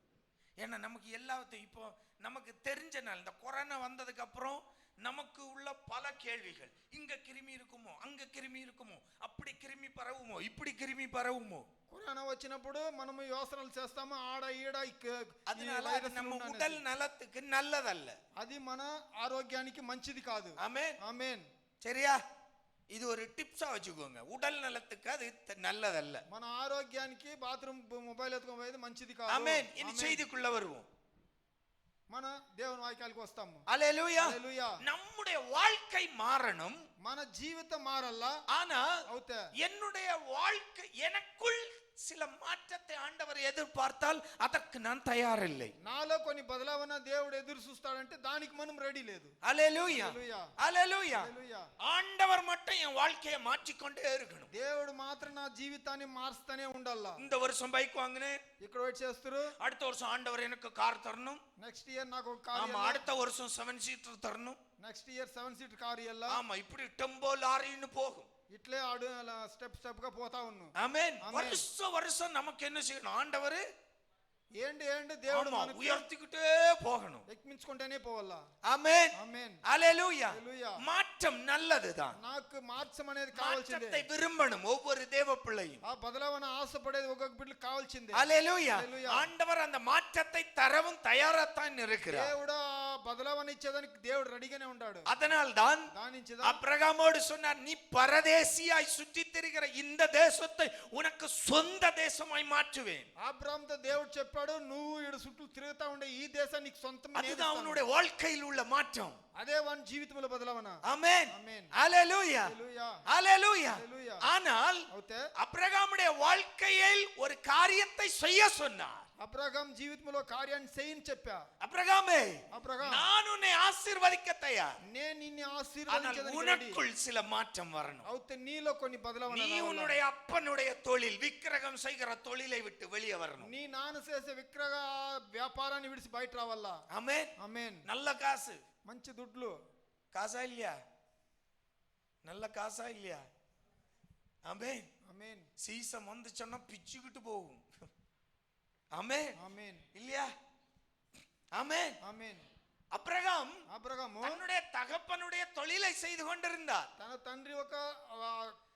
ஏன்னா நமக்கு எல்லாத்தையும் இப்போ நமக்கு தெரிஞ்சனால, இந்த கொரோனா வந்ததுக்கு அப்புறம் நமக்கு உள்ள பல கேள்விகள், இங்க கிருமி இருக்குமோ, அங்க கிருமி இருக்குமோ, அப்படி கிருமி பரவுமோ, இப்படி கிருமி பரவுமோ. కరోనా వచ్చినప్పుడు మనము యోసనలు చేస్తాము ఆడ ఈడ. அதனால அது நம்ம உடல் நலத்துக்கு நல்லதல்ல. అది మన ఆరోగ్యానికి మంచిది కాదు. ஆமென். ఆమేన్. சரியா? இது ஒரு டிப்ஸா வச்சுக்கோங்க. உடல் நலத்துக்கு அது நல்லதல்ல. మన ఆరోగ్యానికి బాత్రూమ్ మొబైల్ ఎత్తుకొని పోయేది మంచిది కాదు. ஆமென். இனி செய்திக்குள்ள வருவோம். మన దేవుని వాక్యాలకు వస్తాము. ஹalleluya. హల్లెలూయా. நம்முடைய வாழ்க்கை மாறணும். మన జీవితం మారల్లా. ஆனா అవుతే என்னுடைய வாழ்க்கை, எனக்குள் சில மாற்றத்தை ஆண்டவர் எதிர்பார்த்தால் அதற்கு நான் தயாரில்லை. నాలో కొన్ని బదలావన దేవుడు ఎదురు చూస్తాడంటే దానికి మనం రెడీ లేదు. ஹalleluya. హల్లెలూయా. ஹalleluya. హల్లెలూయా. ஆண்டவர் மட்டும் என் வாழ்க்கையை மாற்றிக்கொண்டே இருக்கணும். దేవుడు మాత్రం నా జీవితాన్ని మారుస్తూనే ఉండాలా. இந்த வருஷம் பைக் வாங்குனேன், ఇక్కడ వెయిట్ చేస్తారు. அடுத்த வருஷம் ஆண்டவர் எனக்கு கார் தரணும். నెక్స్ట్ ఇయర్ నాకు ఒక కారు. ஆமா, அடுத்த வருஷம் 7 சீட்டர் தரணும். నెక్స్ట్ ఇయర్ 7 సీటర్ కారు ఇయ్యాలా. ஆமா, இப்படி டெம்போ லாரின்னு போகும். ఇట్లే ఆడు అలా స్టెప్ గా పోతా ఉన్నావు. ஆமென். ஆமென். வருஷம் வருஷம் நமக்கு என்ன செய்யணும்? ஆண்டவர் ఏంటి దేవుడు మనకు உயர்த்திக்கிட்டே போகணும். ఎక్కించుకుంటేనే పోవాలా. ஆமென். ఆమేన్. ஹalleluya. హల్లెలూయా. மாற்றம் நல்லதுதான். నాకు మార్చం అనేది కావాల్సిందే. மாற்றத்தை விரும்பணும் ஒவ்வொரு தேவ பிள்ளையும். ఆ బదలావన ఆశపడేది ఒక్కొక్క బిడ్డకు కావాల్సిందే. ஹalleluya. హల్లెలూయా. ஆண்டவர் அந்த மாற்றத்தை தரவும் தயாராத்தான் இருக்கிறார். దేవుడు ఆ బదలావన ఇచ్చేదానికి దేవుడు రెడీగానే ఉంటాడు. அதனால் தான் దానించిదా அபிரகாமோடு சொன்னார், நீ பரதேசியாய் சுற்றித் திரிகிற இந்த தேசத்தை உனக்கு சொந்த தேசமாய் மாற்றுவேன். అబ్రాహాముతో దేవుడు చెప్పాడు, నువ్వు ఈడ చుట్టూ తిరుగుతా ఉండే ఈ దేశాన్ని నీకు సొంతం அதுதான் அவனுடைய வாழ்க்கையில் உள்ள மாற்றம். అదే వాని జీవితంలో బదలావన. ஆமென். ఆమేన్. ஹalleluya. హల్లెలూయా. ஹalleluya. హల్లెలూయా. ஆனால் అవుతే அபிரகாமுடைய வாழ்க்கையில் ஒரு காரியத்தை செய்ய சொன்னார். అబ్రహాం జీవితంలో కార్యాన్ని చేయని చెప్పా. அபிரகாமே, అబ్రహాం நான் உன்னை ஆசீர்வதிக்க தயார். నేను నిన్ను ஆனால் ఆశీర్వదించడానికి రెడీ. உனக்குள் சில மாற்றம் வரணும். అవుతే నీలో కొన్ని బదలావన நீ రావాలా. உன்னுடைய அப்பனுடைய தொழில் விக்கிரகம் செய்கிற தொழிலை விட்டு வெளியே வரணும். నీ నాన్న చేసే విక్రయ వ్యాపారాన్ని విడిచి బయట రావాలా. ஆமென். ఆమేన్. நல்ல காசு, మంచి దుడ్లు, காசா இல்லையா? நல்ல காசா இல்லையா? ஆமென். ఆమేన్. சீசம் வந்து சொன்னா பிச்சுக்கிட்டு போகும். ஆமென். ఆమేన్. இல்லையா? ஆமென். ఆమేన్. அபிரகாம் అబ్రహాము தன்னுடைய தகப்பனுடைய தொழிலை செய்து கொண்டிருந்தார். తన తండ్రి ఒక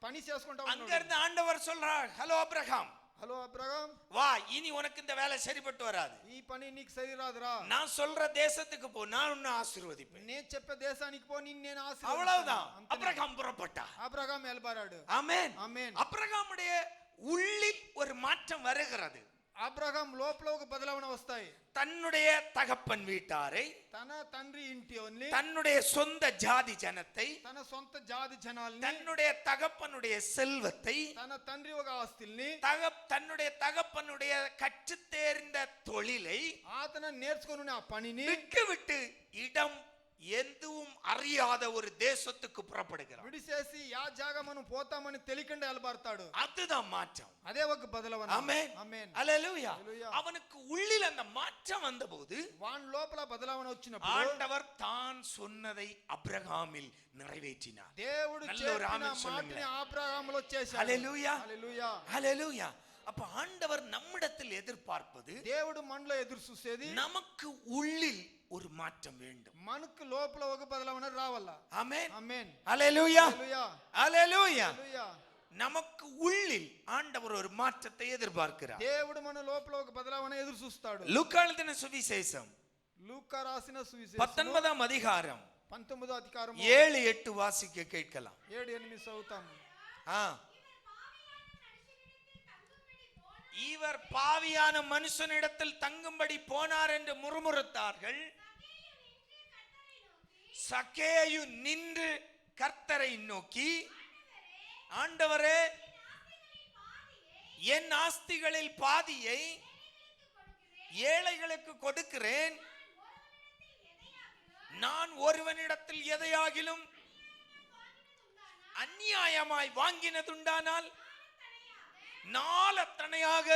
పని చేసుకుంటా அங்க ఉన్నాడు. இருந்து ஆண்டவர் சொல்றார், ஹலோ அபிரகாம், హలో అబ్రహాం, வா, இனி உனக்கு இந்த வேலை சரிப்பட்டு வராது. ఈ పని నీకు సరిరాదురా. நான் சொல்ற தேசத்துக்கு போ, நான் உன்னை ஆசீர்வதிப்பேன். నేను చెప్పే దేశానికి పో, నిన్ను నేను அவ்வளவுதான். ఆశీర్వదిస్తాను. அபிரகாம் புறப்பட்டா. అబ్రహాం ఎల్బారాడు. ஆமென். ఆమేన్. அபிரகாமுடைய உள்ளில் ஒரு மாற்றம் வருகிறது. అబ్రహాం లోపల ఒక బదలావన వస్తాయి. தன்னுடைய தகப்பன் வீட்டாரை, తన తండ్రి ఇంటిని, தன்னுடைய சொந்த ஜாதி ஜனத்தை, తన సొంత జాతి జనాల్ని, தன்னுடைய தகப்பனுடைய செல்வத்தை, తన తండ్రి ఒక ఆస్తుల్ని, தன்னுடைய தகப்பனுடைய கற்றுத் தேர்ந்த தொழிலை అతను నేర్చుకుని ఆ పనిని விட்டு இடம் எதுவும் அறியாத ஒரு தேசத்துக்கு புறப்படுகிறார். విడిసేసి యా జాగా మనం పోతామని తెలియకుండా ఎలబారుతాడు. அதுதான் மாற்றம். అదే ఒక బదలావన. ஆமென். ఆమేన్. ஹalleluya. హల్లెలూయా. அவனுக்கு உள்ளில் அந்த மாற்றம் வந்தபோது వాని లోపల బదలావన వచ్చినప్పుడు ஆண்டவர் தான் சொன்னதை அபிரகாமில் நிறைவேற்றினார். దేవుడు நல்ல ஒரு చెప్పిన ஆமென் சொல்லுங்க. మాటని అబ్రహాములో చేశాడు. హల్లెలూయా. హల్లెలూయా. ஹalleluya. அப்ப ஆண்டவர் நம்மிடத்தில் எதிர்பார்ப்பது, దేవుడు మనలో ఎదురు చూసేది நமக்கு உள்ளில் ஒரு மாற்றம் வேண்டும். మనకు లోపల ఒక బదలావన రావాలా. ஆமென். ఆమేన్. ஹalleluya. హల్లెలూయా. ஹalleluya. హల్లెలూయా. நமக்கு உள்ளில் ஆண்டவர் ஒரு மாற்றத்தை எதிர்பார்க்கிறார். దేవుడు మన లోపల ఒక బదలావన ఎదురు చూస్తాడు. லூக்கா எழுதின சுவிசேஷம் లూకా రాసిన సువిశేషం 19ஆம் அதிகாரம் 19వ అధికారం 7-8 వాసిక கேட்கலாம். 7-8 చదువుతాము. இவர் பாவியான மனுஷனிடத்தில் தங்கும்படி போனார் என்று முறுமுறுத்தார்கள். சக்கேயு நின்று கர்த்தரை நோக்கி, ஆண்டவரே, என் ஆஸ்திகளில் பாதியை ஏழைகளுக்கு கொடுக்கிறேன். நான் ஒருவனிடத்தில் எதையாகிலும் அநியாயமாய் வாங்கினதுண்டானால் நாளத்தனையாக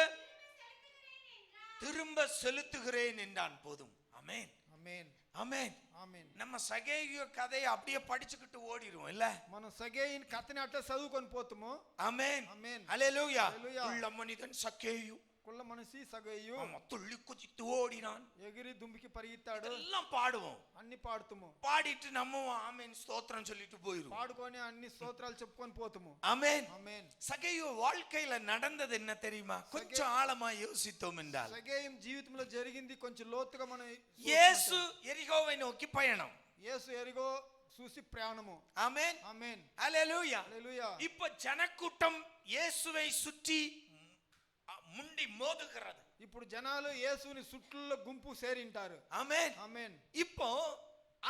திரும்ப செலுத்துகிறேன் என்றான். போதும். ஆமென். ఆమేన్. ஆமென். ఆమేన్. நம்ம சகேயு கதையை அப்படியே படிச்சுக்கிட்டு ஓடிடுவோம் இல்ல? మనం సగేయిన్ కథని అట్లా చదువుకొని పోతాము. ஆமென். ఆమేన్. ஹல்லேலூயா. హల్లెలూయా. உள்ள மனிதன் சகேயு కుళ్ళ మనిషి సగేయు ஆமா, துள்ளி குதித்து ஓடினான். ఎగిరి దుంపికి పరిగెత్తాడు. எல்லாம் பாடுவோம். అన్ని పాడుతాము. பாடிட்டு நம்ம ஆமென் ஸ்தோத்திரம் சொல்லிட்டு போயிடுவோம். పాడుకొని అన్ని స్తోత్రాలు చెప్పుకొని పోతాము. ஆமென். ఆమేన్. சகேயு வாழ்க்கையில நடந்தது என்ன தெரியுமா? கொஞ்சம் ஆழமா யோசித்தோம் என்றால், సగేయం జీవితంలో జరిగింది కొంచెం లోతుగా మనం இயேசு எரிகோவை நோக்கி பயணம். యేసు ఎరిగో చూసి ప్రయాణము. ஆமென். ఆమేన్. ஹல்லேலூயா. హల్లెలూయా. இப்ப ஜனக்கூட்டம் இயேசுவை சுற்றி முண்டி மோதுகிறது. ఇప్పుడు జనాలు యేసుని చుట్టూలో గుంపు చేరింటారు. ஆமென். ఆమేన్. இப்போ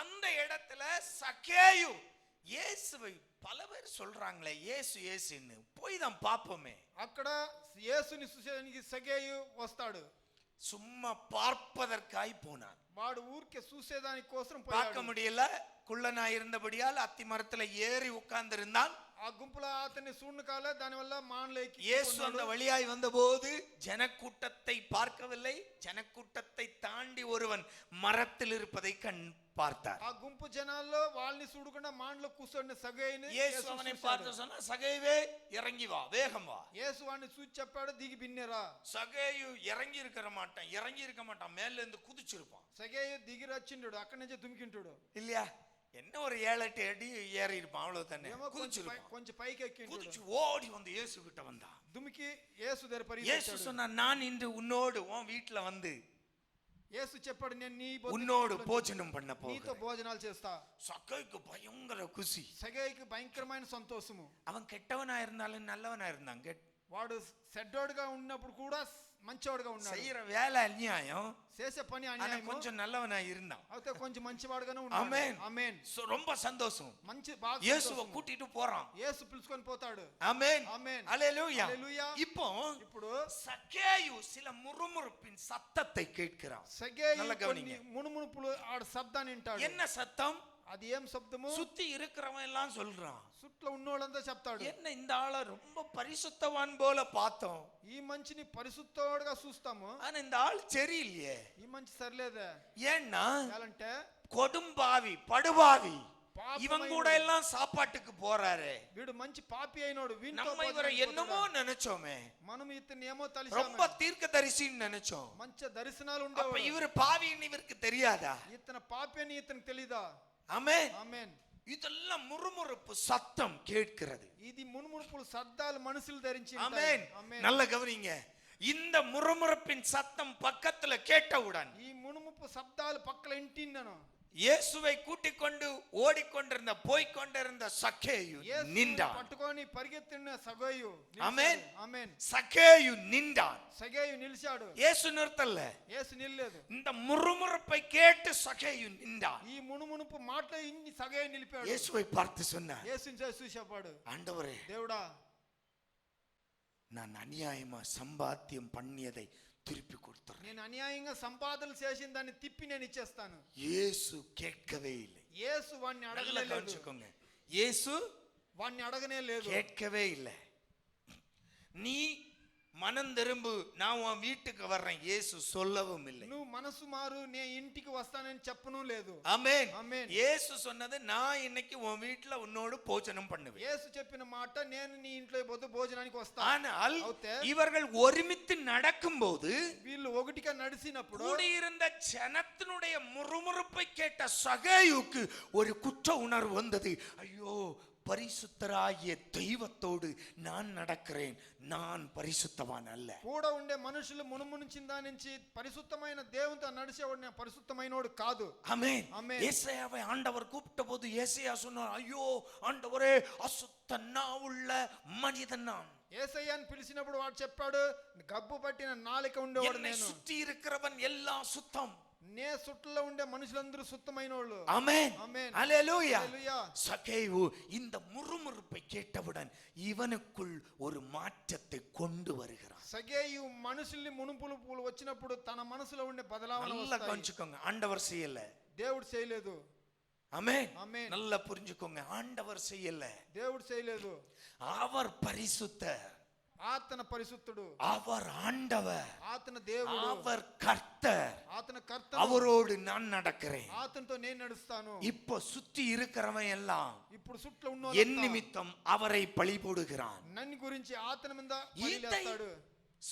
அந்த இடத்துல சகேயு இயேசுவை பல பேர் சொல்றாங்களே இயேசு இயேசுன்னு, போய் தான் பாப்போமே. అక్కడ యేసుని చూసేదానికి సగేయు వస్తాడు. சும்மா பார்ப்பதற்காய் போனார். వాడు ఊరికే చూసేదాని కోసం பார்க்க పోయాడు. முடியல, குள்ளனா இருந்தபடியால் அத்தி மரத்துல ஏறி உட்கார்ந்து இருந்தான். ఆ గుంపులో అతన్ని చూడను కాలే, దానివల్ల మానలేకి இயேசு அந்த வழியாய் வந்தபோது ஜனக்கூட்டத்தை பார்க்கவில்லை, ஜனக்கூட்டத்தை தாண்டி ஒருவன் மரத்தில் இருப்பதை பார்த்தார். ఆ గుంపు జనాల్లో వాళ్ళని చూడకుండా మానలో కూర్చొని సగేయుని இயேசு அவனை பார்த்து சொன்னா, சகேயுவே இறங்கி வா, வேகம் வா. యేసు వాడిని చూసి చెప్పాడు, దిగి బిన్నెరా. சகேயு இறங்கி இருக்க மாட்டான், மேல இருந்து குதிச்சிருப்பான். సగేయు దిగి రచ్చిండు, అక్కడి నుంచి దుమికింటాడు இல்லையா? என்ன ஒரு 7-8 அடி ஏறி இருப்பான், அவ்வளவு தானே. కొంచెం పైకి ఎక్కిండు, குதிச்சு ஓடி வந்து இயேசு கிட்ட வந்தான். దుమికి యేసు దగ్గర இயேசு పరిగెత్తాడు. சொன்னா, நான் இன்று உன்னோடு உன் வீட்டுல வந்து యేసు చెప్పాడు, నేను నీ உன்னோடு போஜனம் பண்ண నీతో போகிறேன். భోజనాలు చేస్తా. சகேயுக்கு பயங்கர குசி. సగేయుకి భయంకరమైన సంతోషము. அவன் கெட்டவனா இருந்தாலும் நல்லவனா இருந்தான். వాడు సెడ్డోడుగా ఉన్నప్పుడు కూడా మంచివాడుగా ఉన్నాడు. செய்யற வேலை அநியாயம், చేసే పని ஆனா అన్యాయం, கொஞ்சம் நல்லவனா இருந்தான். అయితే కొంచెం మంచివాడుగానే ఉన్నాడు. ஆமென். ఆమేన్. ரொம்ப சந்தோஷம். మంచి బాగా இயேசுவை கூட்டிட்டு போறான். యేసు పిలుచుకొని పోతాడు. ஆமென். ఆమేన్. ஹல்லேலூயா. హల్లెలూయా. இப்போ சக்கேயு சில முறுமுறுப்பின் சத்தத்தை கேட்கிறான். సగేయు நல்ல కొన్ని கவனிங்க. మునుమునుపులు ఆడ శబ్దాన్ని వింటాడు. என்ன சத்தம்? అది ఏం శబ్దము? சுத்தி இருக்கிறவன் எல்லாம் சொல்றான், చుట్టూ ఉన్నోళ్ళంతా చెప్తాడు, என்ன இந்த ஆளை ரொம்ப பரிசுத்தவான் போல பார்த்தோம், ఈ మంచిని పరిశుద్ధుడుగా చూస్తాము, ஆனா இந்த ஆள் சரியில்லையே. ఈ మంచి సరిలేదే. ஏன்னா ఎలాంటే கொடும்பாவி, படுபாவி, పాపమైన இவன் கூட எல்லாம் சாப்பாட்டுக்கு போறாரு. వీడు మంచి పాపి అయినోడు, వీనితో நம்ம இவரை భోజనానికి என்னமோ పోతాడా? நினைச்சோமே, మనం ఇతన్ని ఏమో ரொம்ப తలిసాము, தீர்க்கதரிசின்னு நினைச்சோம். మంచి దర్శనాలు அப்ப ఉండేవాడు. இவர் பாவின்னு இவருக்கு தெரியாதா? ఇతను పాపి అని ఇతనికి తెలీదా? ஆமென். ఆమేన్. இதெல்லாம் முறுமுறுப்பு சத்தம் கேட்கிறது. ఇది మునుమునుపులు శబ్దాలు మనుషులు ధరించి ஆமென். நல்ல கவனிங்க. இந்த முறுமுறுப்பின் சத்தம் பக்கத்துல கேட்டவுடன் ఈ మునుముపు శబ్దాలు పక్కల ఇంటిన్నాను. இயேசுவை கூட்டிக் கொண்டு ஓடிக்கொண்டிருந்த போய்கொண்டிருந்த சக்கேயு நின்றான். పట్టుకొని పరిగెత్తిన సగేయు ஆமென். ఆమేన్. சக்கேயு நின்றான். సగేయు నిలిచాడు. இயேசு நிறுத்தல. యేసు నిల్లేదు. இந்த முறுமுறுப்பை கேட்டு சக்கேயு நின்றான். ఈ మునుమునుపు మాటలు ఇన్ని సగేయు నిలిపాడు. இயேசுவை பார்த்து சொன்னார், యేసుని చూసి చెప్పాడు, ஆண்டவரே, దేవుడా, நான் அநியாயமா சம்பாத்தியம் பண்ணியதை திருப்பி கொடுத்துறேன். నేను అన్యాయంగా సంపాదనలు చేసిన దాన్ని తిప్పి నేను ఇచ్చేస్తాను. இயேசு கேட்கவே இல்லை. యేసు వాణ్ణి நல்லா అడగలేదు. கவனிச்சுக்கோங்க. இயேசு వాణ్ణి అడగనే లేదు. கேட்கவே இல்லை. நீ மனம் திரும்பு, நான் உன் வீட்டுக்கு வர்றேன், இயேசு சொல்லவும் இல்லை. నువ్వు మనసు మారు, నేను ఇంటికి వస్తానని చెప్పను లేదు. ஆமென். ఆమేన్. இயேசு சொன்னது, நான் இன்னைக்கு உன் வீட்டுல உன்னோடு போஜனம் பண்ணுவேன். యేసు చెప్పిన మాట, నేను నీ ఇంట్లో పోతే భోజనానికి వస్తా. ஆனால் అవుతే இவர்கள் ஒருமித்து நடக்கும்போது వీళ్ళు ఒకటిగా నడిచినప్పుడు கூடியிருந்த ஜனத்தினுடைய முறுமுறுப்பை கேட்ட சகேயுக்கு ஒரு குற்ற உணர்வு வந்தது. ஐயோ, பரிசுத்தராகிய தெய்வத்தோடு நான் நடக்கிறேன், நான் பரிசுத்தவான் அல்ல. కూడా ఉండే మనుషులు మునుమునుచిన దాని నుంచి పరిశుద్ధమైన దేవునితో నడిచేవాడు నేను పరిశుద్ధమైనోడు కాదు. ஆமென். ஆமென். ஏசாயாவை ஆண்டவர் கூப்பிட்ட போது ஏசாயா சொன்னார், ஐயோ ஆண்டவரே, அசுத்த நாவுள்ள மனிதன் நான். యేసయ్యని పిలిచినప్పుడు వాడు చెప్పాడు, గబ్బు పట్టిన నాలిక ఉండేవాడు என்னை నేను. சுற்றி இருக்கிறவன் எல்லாம் சுத்தம். నే చుట్టలో ఉండే మనుషులందరూ శుద్ధమైన వాళ్ళు. ஆமென். ஆமென். ஹல்லேலூயா. హల్లెలూయా. சகேயு இந்த முறுமுறுப்பை கேட்டவுடன் இவனுக்குள் ஒரு மாற்றத்தை கொண்டு வருகிறான். సగేయు మనుషుల్ని మునుపులు వచ్చినప్పుడు తన మనసులో ఉండే బదలావణ நல்லா వస్తాయి. கொஞ்சிக்கோங்க, ஆண்டவர் செய்யல. దేవుడు చేయలేదు. ஆமென். ஆமென். நல்லா புரிஞ்சுக்கோங்க, ஆண்டவர் செய்யல. దేవుడు చేయలేదు. அவர் பரிசுத்தர், ఆతన పరిశుద్ధుడు, அவர் ஆண்டவர், ఆతన దేవుడు, அவர் கர்த்தர், ఆతన కర్త, அவரோடு நான் நடக்கிறேன். ఆతనతో నేను నడుస్తాను. இப்போ சுத்தி இருக்கிறவன் எல்லாம் ఇప్పుడు చుట్టూ ఉన్న என் நிமித்தம் அவரை பழி போடுகிறான். నన్ను గురించి ఆతన మీద இதை పలిలేస్తాడు.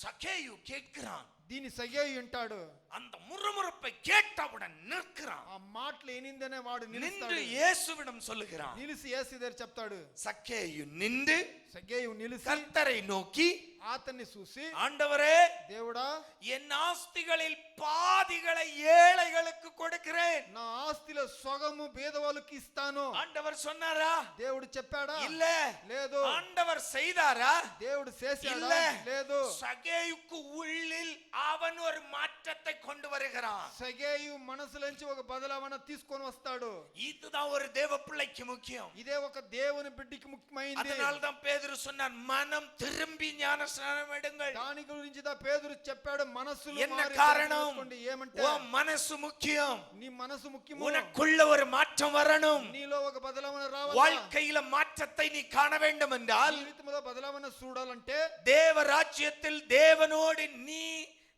சகேயு கேட்கிறான். దీని సగేయు వింటాడు. அந்த முறுமுறுப்பை கேட்டவுடன் நிற்கிறான். ఆ మాటలు ఎనిందనే వాడు நின்று నిలుస్తాడు. இயேசுவிடம் சொல்லுகிறான். నిలిసి యేసు దగ్గర చెప్తాడు. சக்கேயு நின்று సగేయు నిలిసి கர்த்தரை நோக்கி, ఆతన్ని చూసి, ஆண்டவரே, దేవుడా, என் ஆஸ்திகளில் பாதிகளை ஏழைகளுக்கு கொடுக்கிறேன். నా ఆస్తిలో సగము పేదవాళ్ళకి ఇస్తాను. ஆண்டவர் சொன்னாரா? దేవుడు చెప్పాడా? இல்ல. లేదు. ஆண்டவர் செய்தாரா? దేవుడు చేశాడా? இல்ல. లేదు. சகேயுக்கு உள்ளில் அவன் ஒரு மாற்றத்தை கொண்டு வருகிறான். సగేయు మనసులోంచి ఒక బదలావన తీసుకొని వస్తాడు. இதுதான் ஒரு தேவ பிள்ளைக்கு முக்கியம். ఇదే ఒక దేవుని బిడ్డకి ముఖ్యమైనది. அதனால தான் பேதுரு சொன்னார், மனம் திரும்பி ஞானஸ்நானம் எடுங்கள். దాని గురించి దా పేతురు చెప్పాడు, మనసులో என்ன మారి காரணம்? చేసుకోండి. ఏమంటే உன் மனசு முக்கியம். నీ మనసు ముఖ్యము. உனக்குள்ள ஒரு மாற்றம் வரணும். నీలో ఒక బదలావన రావాలి. வாழ்க்கையில மாற்றத்தை நீ காண வேண்டும் என்றால், జీవితంలో బదలావన చూడాలంటే, தேவ ராஜ்யத்தில் தேவனோடு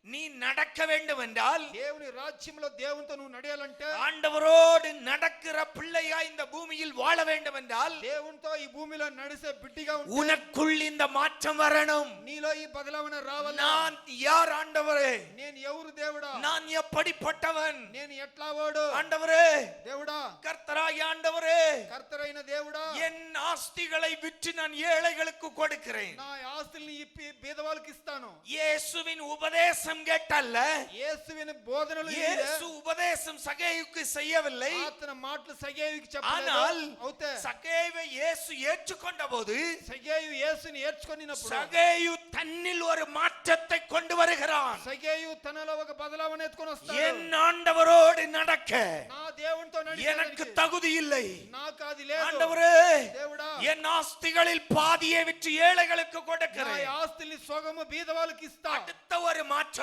நீ நடக்க வேண்டும் என்றால், దేవుని రాజ్యంలో దేవునితో నువ్వు నడయాలంటే, ஆண்டவரோடு நடக்கிற பிள்ளையா இந்த பூமியில் வாழ வேண்டும் என்றால், దేవునితో ఈ భూమిలో నడిసే బిడ్డగా ఉంటే, உனக்குள் இந்த மாற்றம் வரணும். నీలో ఈ బదలావన రావాలి. நான் யார் ஆண்டவரே? నేను ఎవరు దేవుడా? நான் எப்படிப்பட்டவன்? నేను ఎట్లా వాడు? ஆண்டவரே, దేవుడా, கர்த்தராகிய ஆண்டவரே, కర్తరైన దేవుడా, என் ஆஸ்திகளை விற்று நான் ஏழைகளுக்கு கொடுக்கிறேன். నా ఆస్తుల్ని ఇప్పి బీదవాళ్ళకి ఇస్తాను. இயேசுவின் உபதேசம் கேட்டல்ல, యేసువిని బోధనలు இயேசு உபதேசம் சகேயுக்கு செய்யவில்லை. అతని మాటలు సగేయుకి చెప్పలేదు. ஆனால் అవుతే சகேயுவை இயேசு ஏற்றுக்கொண்ட போது, సగేయు యేసుని ఏర్చుకొనినప్పుడు, சகேயு தன்னில் ஒரு மாற்றத்தை கொண்டு வருகிறான். సగేయు తనలో ఒక బదలావన ఎత్తుకొని వస్తాడు. என் ஆண்டவரோடு நடக்க నా దేవునితో எனக்கு నడిచేదానికి தகுதி இல்லை. నాకు అది లేదు. ஆண்டவரே, దేవుడా, என் ஆஸ்திகளில் பாதியை விற்று ஏழைகளுக்கு నా கொடுக்கிறேன். ఆస్తుల్ని సొగము బీదవాళ్ళకి ఇస్తా. அடுத்த ஒரு மாற்றம்,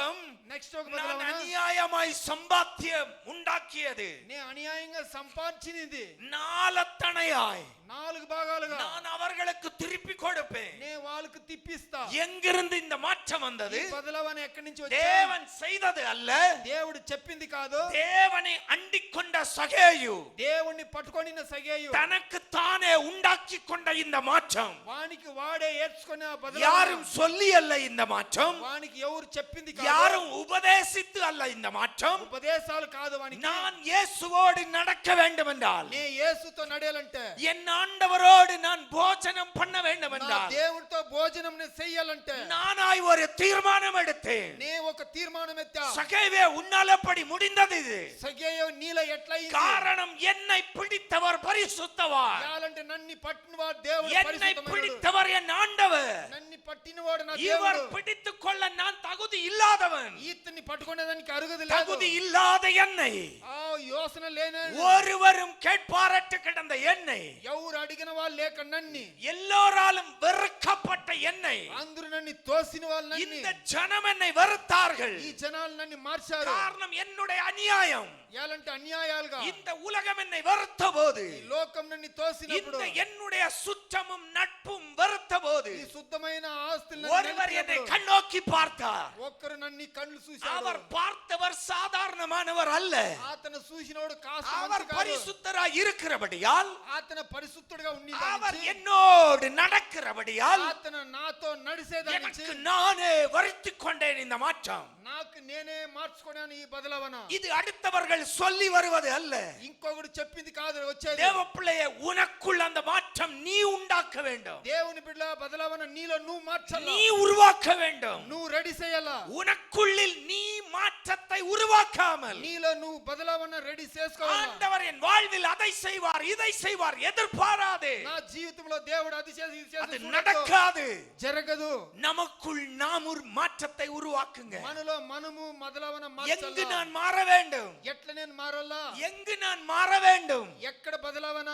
నెక్స్ట్ ఒక நான் బదలావన, அநியாயமாய் சம்பாத்தியம் உண்டாக்கியது నే అన్యాయంగా సంపాదించినది நாலத்தனையாய் 4 భాగాలుగా நான் அவர்களுக்கு திருப்பி கொடுப்பேன். నే వాళ్ళకి తిప్పిస్తా. எங்கிருந்து இந்த மாற்றம் வந்தது? ఈ బదలావన ఎక్కడి నుంచి వచ్చింది? தேவன் செய்தது அல்ல, దేవుడు చెప్పింది కాదు. தேவனை அண்டிக் கொண்ட சகேயு దేవుణ్ణి పట్టుకొనిన సగేయు தனக்கு தானே உண்டாக்கி கொண்ட இந்த மாற்றம். వానికి వాడే ఏర్చుకున్న ఆ బదలావన, யாரும் சொல்லி அல்ல இந்த மாற்றம், వానికి ఎవరు చెప్పింది కాదు. யாரும் உபதேசித்து அல்ல இந்த மாற்றம். ఉపదేశాలు కాదు వానికి. நான் இயேசுவோடு நடக்க வேண்டும் என்றால், నే యేసుతో నడయాలంటే, என் ஆண்டவரோடு நான் போஜனம் பண்ண வேண்டும் నా என்றால், దేవునితో భోజనం నే చెయ్యాలంటే, நானாய் ஒரு தீர்மானம் எடுத்தேன். నే ఒక తీర్మానం ఎత్తా. சகேவே, உன்னால் எப்படி முடிந்தது இது? సగేయు నీల ఎట్లయింది? காரணம், என்னை பிடித்தவர் பரிசுத்தவான். యాలంటే నన్ను పట్టినవాడు దేవుడు என்னை పరిశుద్ధమైనవాడు. பிடித்தவர் என் ஆண்டவர். నన్ను పట్టినవాడు నా இவர் దేవుడు. பிடித்துக் கொள்ள நான் தகுதி இல்லாதவன். ఈతన్ని పట్టుకునేదానికి అర్హత లేదు. தகுதி இல்லாத என்னை, ఆ యోసన లేనే, ஒருவரும் கேட்பாரற்று கிடந்த என்னை, ఎవరు అడిగిన వాళ్ళు లేక నన్ను, எல்லோராலும் வெறுக்கப்பட்ட என்னை, అందరూ నన్ను తోసిన వాళ్ళు నన్ను, இந்த ஜனம் என்னை வெறுத்தார்கள். ఈ జనాలు నన్ను మార్చారు. காரணம் என்னுடைய அநியாயம். ఎలాంటి అన్యాయాలుగా இந்த உலகம் என்னை வெறுத்த போது, ఈ లోకం నన్ను తోసినప్పుడు, இந்த என்னுடைய சுற்றமும் நட்பும் வெறுத்த போது, ఈ శుద్ధమైన ఆస్తులు ஒருவர் என்னை கண்ணோக்கி பார்த்தார். ఒక్కరు నన్ను కళ్ళు చూశాడు. அவர் பார்த்தவர் சாதாரணமானவர் அல்ல, అతను చూసినోడు కాస్త அவர் మంచి కాదు. பரிசுத்தராய் இருக்கிறபடியால், అతను పరిశుద్ధుడిగా ఉండి அவர் என்னோடு நடக்கிறபடியால், అతను నాతో నడిసేదానికి எனக்கு நானே வருத்திக் கொண்டேன் இந்த மாற்றம். నాకు నేనే మార్చుకున్నాను ఈ బదలావన. இது அடுத்தவர்கள் சொல்லி வருவது அல்ல. ఇంకొకడు చెప్పింది కాదు వచ్చేది. தேவ பிள்ளையே, உனக்குள் அந்த மாற்றம் நீ உண்டாக்க வேண்டும். దేవుని బిడ్డ బదలావన నీలో నువ్వు మార్చాలి. நீ உருவாக்க வேண்டும். నువ్వు రెడీ చేయాలా. உனக்குள்ளில் நீ மாற்றத்தை உருவாக்காமல், నీలో నువ్వు బదలావన రెడీ చేసుకోవాలి. ஆண்டவர் என் வாழ்வில் அதை செய்வார் இதை செய்வார் எதிர்பாராதே. నా జీవితంలో దేవుడు అది చేసి ఇది చేసి அது చూడొద్దు. நடக்காது. జరగదు. நமக்குள் நாம் ஒரு மாற்றத்தை உருவாக்குங்க. మనలో మనము బదలావన எங்கு మార్చాలి. நான் மாற வேண்டும்? ఎట్లా నేను మారాలా? எங்கு நான் மாற வேண்டும்? ఎక్కడ బదలావన?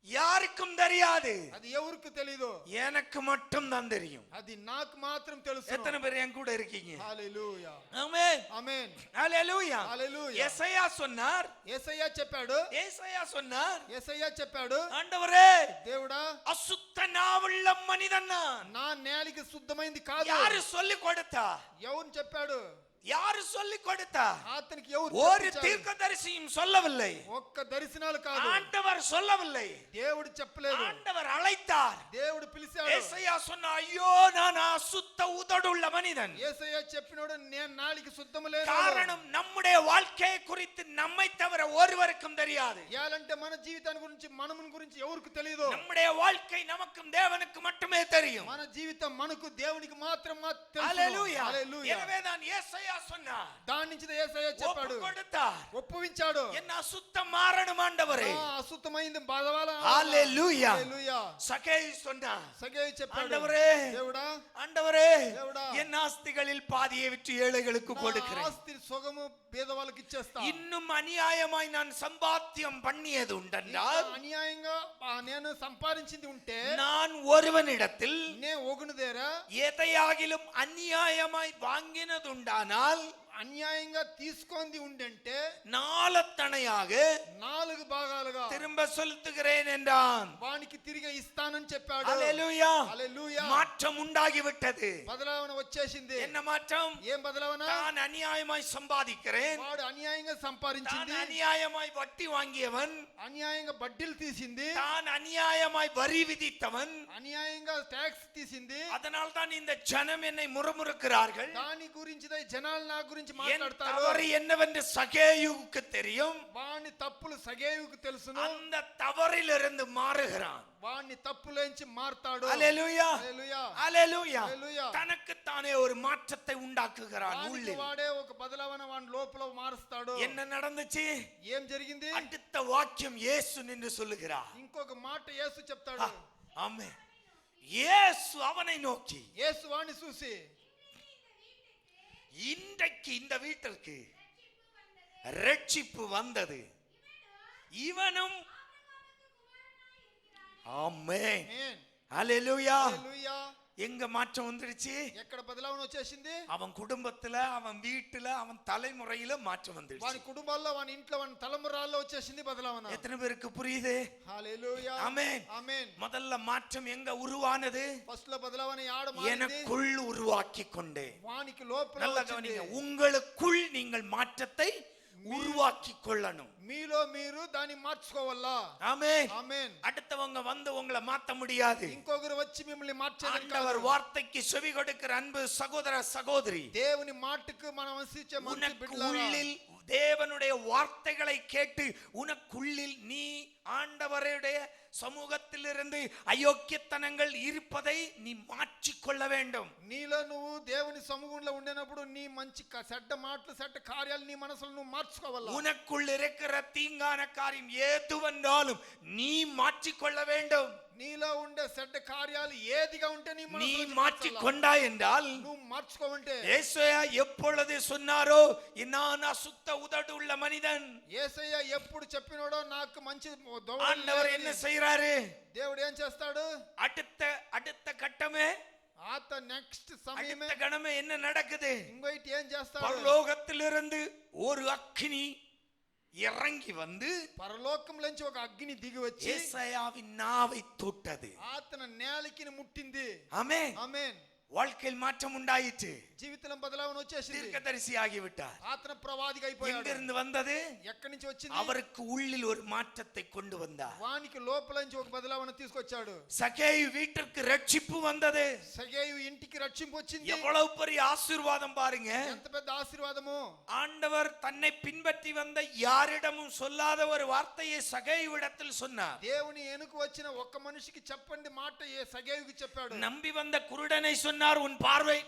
யாருக்கும் தெரியாது, అది ఎవరికి తెలీదు. எனக்கு மட்டும் தான் தெரியும். అది నాకు మాత్రం తెలుసు. எத்தனை பேர் என் கூட இருக்கீங்க? హల్లెలూయా. ஆமென். ఆమేన్. ஹல்லேலூயா. హల్లెలూయా. யெசாயா சொன்னார், యేసయ్య చెప్పాడు. యేசாயா சொன்னார், యేసయ్య చెప్పాడు, ஆண்டவரே, దేవుడా, அசுத்த நாவுள்ள மனிதன் நான். నా నేలికి శుద్ధమైంది కాదు. யாரு சொல்லி கொடுத்தா? ఎవరు చెప్పాడు? யாரு சொல்லி கொடுத்தா? అతనికి ఎవరు ஒரு చెప్పించారు? தீர்க்கதரிசியும் சொல்லவில்லை, ఒక్క దర్శనాలు కాదు. ஆண்டவர் சொல்லவில்லை. దేవుడు చెప్పలేదు. ஆண்டவர் அழைத்தார். దేవుడు పిలిచాడు. యేసయ్யா சொன்னா, ஐயோ நான் அசுத்த உதடுள்ள மனிதன். యేసయ్య చెప్పినోడు నేను నాలికి శుద్ధము లేదు. காரணம், நம்முடைய வாழ்க்கையை குறித்து நம்மை தவிர ஒருவருக்கும் தெரியாது. యాలంటే మన జీవితాన్ని గురించి మనముని గురించి ఎవరికి తెలియదు. நம்முடைய வாழ்க்கை நமக்கும் தேவனுக்கு மட்டுமே தெரியும். మన జీవితం మనకు దేవునికి మాత్రం తెలుసు. ஹல்லேலூயா. హల్లెలూయా. எனவே தான் యేసయ్யா சொன்னார். దాని నుంచి యేసయ్య చెప్పాడు, ஒப்பு கொடுத்தார். ఒప్పువించాడు. என்ன அசுத்தம் மாறணும் ஆண்டவரே. అశుద్ధమైంది బాధవాల. ஹalleluya. హల్లెలూయా. சகேயு சொன்னார், సగేయు చెప్పాడు, ஆண்டவரே దేవుడా, ஆண்டவரே దేవుడా, என் ஆஸ்திகளில் பாதியை விற்று ஏழைகளுக்கு கொடுக்கிறேன். ఆస్తి సొగము పేదవాళ్ళకి ఇచ్చేస్తా. இன்னும் அநியாயமாய் நான் சம்பாத்தியம் பண்ணியது உண்டென்றால், అన్యాయంగా నేను సంపాదించింది ఉంటే, நான் ஒருவனிடத்தில் నేను ఒగును దేరా எதையாகிலும் அநியாயமாய் வாங்கினது உண்டானால், అన్యాయంగా తీసుకొంది ఉండంటే நாலத்தனையாக 4 భాగాలుగా திரும்ப செலுத்துகிறேன் என்றான். వానికి తిరిగి ఇస్తానని చెప్పాడు. ஹalleluya. హల్లెలూయా. மாற்றம் உண்டாகிவிட்டது. బదలావన వచ్చేసింది. என்ன மாற்றம்? ఏం బదలావన? நான் అన్యాయமாய் சம்பாதிக்கிறேன், వాడు అన్యాయంగా தான் సంపాదించింది, அநியாயமாய் வட்டி வாங்கியவன், అన్యాయంగా బడ్డీలు తీసింది, தான் அநியாயமாய் வரி விதித்தவன். అన్యాయంగా ట్యాక్స్ తీసింది. அதனால் தான் இந்த ஜனம் என்னை முறுமுறுக்கிறார்கள். దాని గురించి జనాలు నా గురించి என் మాట్లాడతారు. தவறு என்னவென்று சகேயுவுக்கு தெரியும். వాని తప్పులు సగేయుకు తెలుసును. அந்த தவறிலிருந்து மாறுகிறான். వాని తప్పులేంచి మారతాడు. ஹalleluya. హల్లెలూయా. ஹalleluya. హల్లెలూయా. தனக்கு தானே ஒரு மாற்றத்தை உண்டாக்குகிறான் వానికి உள்ளே. వాడే ఒక బదలావన వాని లోపల మారుస్తాడు. என்ன நடந்துச்சு? ఏం జరిగింది? அடுத்த வாக்கியம் இயேசு நின்று சொல்லுகிறார். ఇంకొక మాట యేసు చెప్తాడు. ஆமென். இயேசு அவனை நோக்கி, యేసు వాని చూసి, இன்றைக்கு இந்த வீட்டிற்கு ரட்சிப்பு வந்தது, இவனும். ஆமென். ఆమేన్. ஹalleluya. హల్లెలూయా. எங்க மாற்றம் வந்துருச்சு? ఎక్కడ బదలావన వచ్చేసింది? அவன் குடும்பத்துல, அவன் வீட்டுல, அவன் தலைமுறையில மாற்றம் వాని வந்துருச்சு. కుటుంబాల్లో, వాని ఇంట్లో, వాని తలమురాల్లో వచ్చేసింది బదలావన. எத்தனை பேருக்கு புரியுது? హల్లెలూయా. ஆமென். ఆమేన్. முதல்ல மாற்றம் எங்க உருவானது? ఫస్ట్ లో బదలావన యాడ మారింది? எனக்குள் உருவாக்கி கொண்டே. వానికి లోపల நல்ல వచ్చింది. கவனிங்க, உங்களுக்குள் நீங்கள் மாற்றத்தை உருவாக்கி கொள்ளணும். మీలో మీరు దాన్ని మార్చుకోవాలా. ஆமென். ఆమేన్. அடுத்தவங்க வந்து உங்களை மாத்த முடியாது. ఇంకొకరు వచ్చి మిమ్మల్ని మార్చేది ஆண்டவர் வார்த்தைக்கு செவி கொடுக்கிற அன்பு சகோதர சகோதரி, దేవుని మాటకు మనం వసించే మంచి உனக்கு బిడ్డలారా, உள்ளில் தேவனுடைய வார்த்தைகளை கேட்டு உனக்குள்ளில் நீ ஆண்டவருடைய சமூகத்திலிருந்து அயோக்கியத்தனங்கள் இருப்பதை நீ மாற்றிக்கொள்ள வேண்டும். నీలో నువ్వు దేవుని సముఖంలో ఉండినప్పుడు నీ మంచి చెడ్డ మాటలు, చెడ్డ కార్యాలు నీ మనసులో నువ్వు మార్చుకోవాలా. உனக்குள் இருக்கிற தீங்கான காரியம் எதுவென்றாலும் நீ மாற்றிக்கொள்ள வேண்டும். నీలో ఉండే చెడ్డ కార్యాలు ఏదిగా ఉంటే నీ நீ మనసులో மாற்றிக்கொண்டாய் என்றால், నువ్వు మార్చుకోవంటే, ஏசாயா எப்பொழுது சொன்னாரோ, நான் அசுத்த உதடு உள்ள மனிதன், యేసయ్య ఎప్పుడు చెప్పినాడో నాకు మంచి దొంగ ஆண்டவர் என்ன செய்யறாரு? దేవుడు ఏం చేస్తాడు? அடுத்த கட்டமே, ఆత నెక్స్ట్ సమయమే, அடுத்த கணமே என்ன நடக்குது? ఇంకోటి ఏం చేస్తాడు? பரலோகத்திலிருந்து ஒரு அக்கினி இறங்கி வந்து పరలోకంలోంచి ఒక అగ్ని దిగి వచ్చి ஏசாயாவின் நாவை தொட்டது. ఆతన నేలకి ముట్టింది. ஆமென். ఆమేన్. வாழ்க்கையில் மாற்றம் உண்டாயிற்று. జీవితంలో బదలావన వచ్చేసింది. தீர்க்கதரிசி ஆகிவிட்டார். ఆతన ప్రవాదిగా అయిపోయాడు. எங்கிருந்து வந்தது? ఎక్కడి నుంచి వచ్చింది? அவருக்கு உள்ளில் ஒரு மாற்றத்தை கொண்டு வந்தார். వానికి లోపల నుంచి ఒక బదలావన తీసుకొచ్చాడు. சகேயு வீட்டிற்கு ரட்சிப்பு வந்தது. సగేయు ఇంటికి రక్షింపు వచ్చింది. எவ்வளவு பெரிய ஆசீர்வாதம் பாருங்க. ఎంత పెద్ద ఆశీర్వాదము. ஆண்டவர் தன்னை பின்பற்றி வந்த யாரிடமும் சொல்லாத ஒரு வார்த்தையை சகேயுவிடத்தில் சொன்னார். దేవుని ఎనుకు వచ్చిన ఒక్క మనిషికి చెప్పండి మాట ఏ సగేయుకి చెప్పాడు. நம்பி வந்த குருடனை சொன்னார், உன்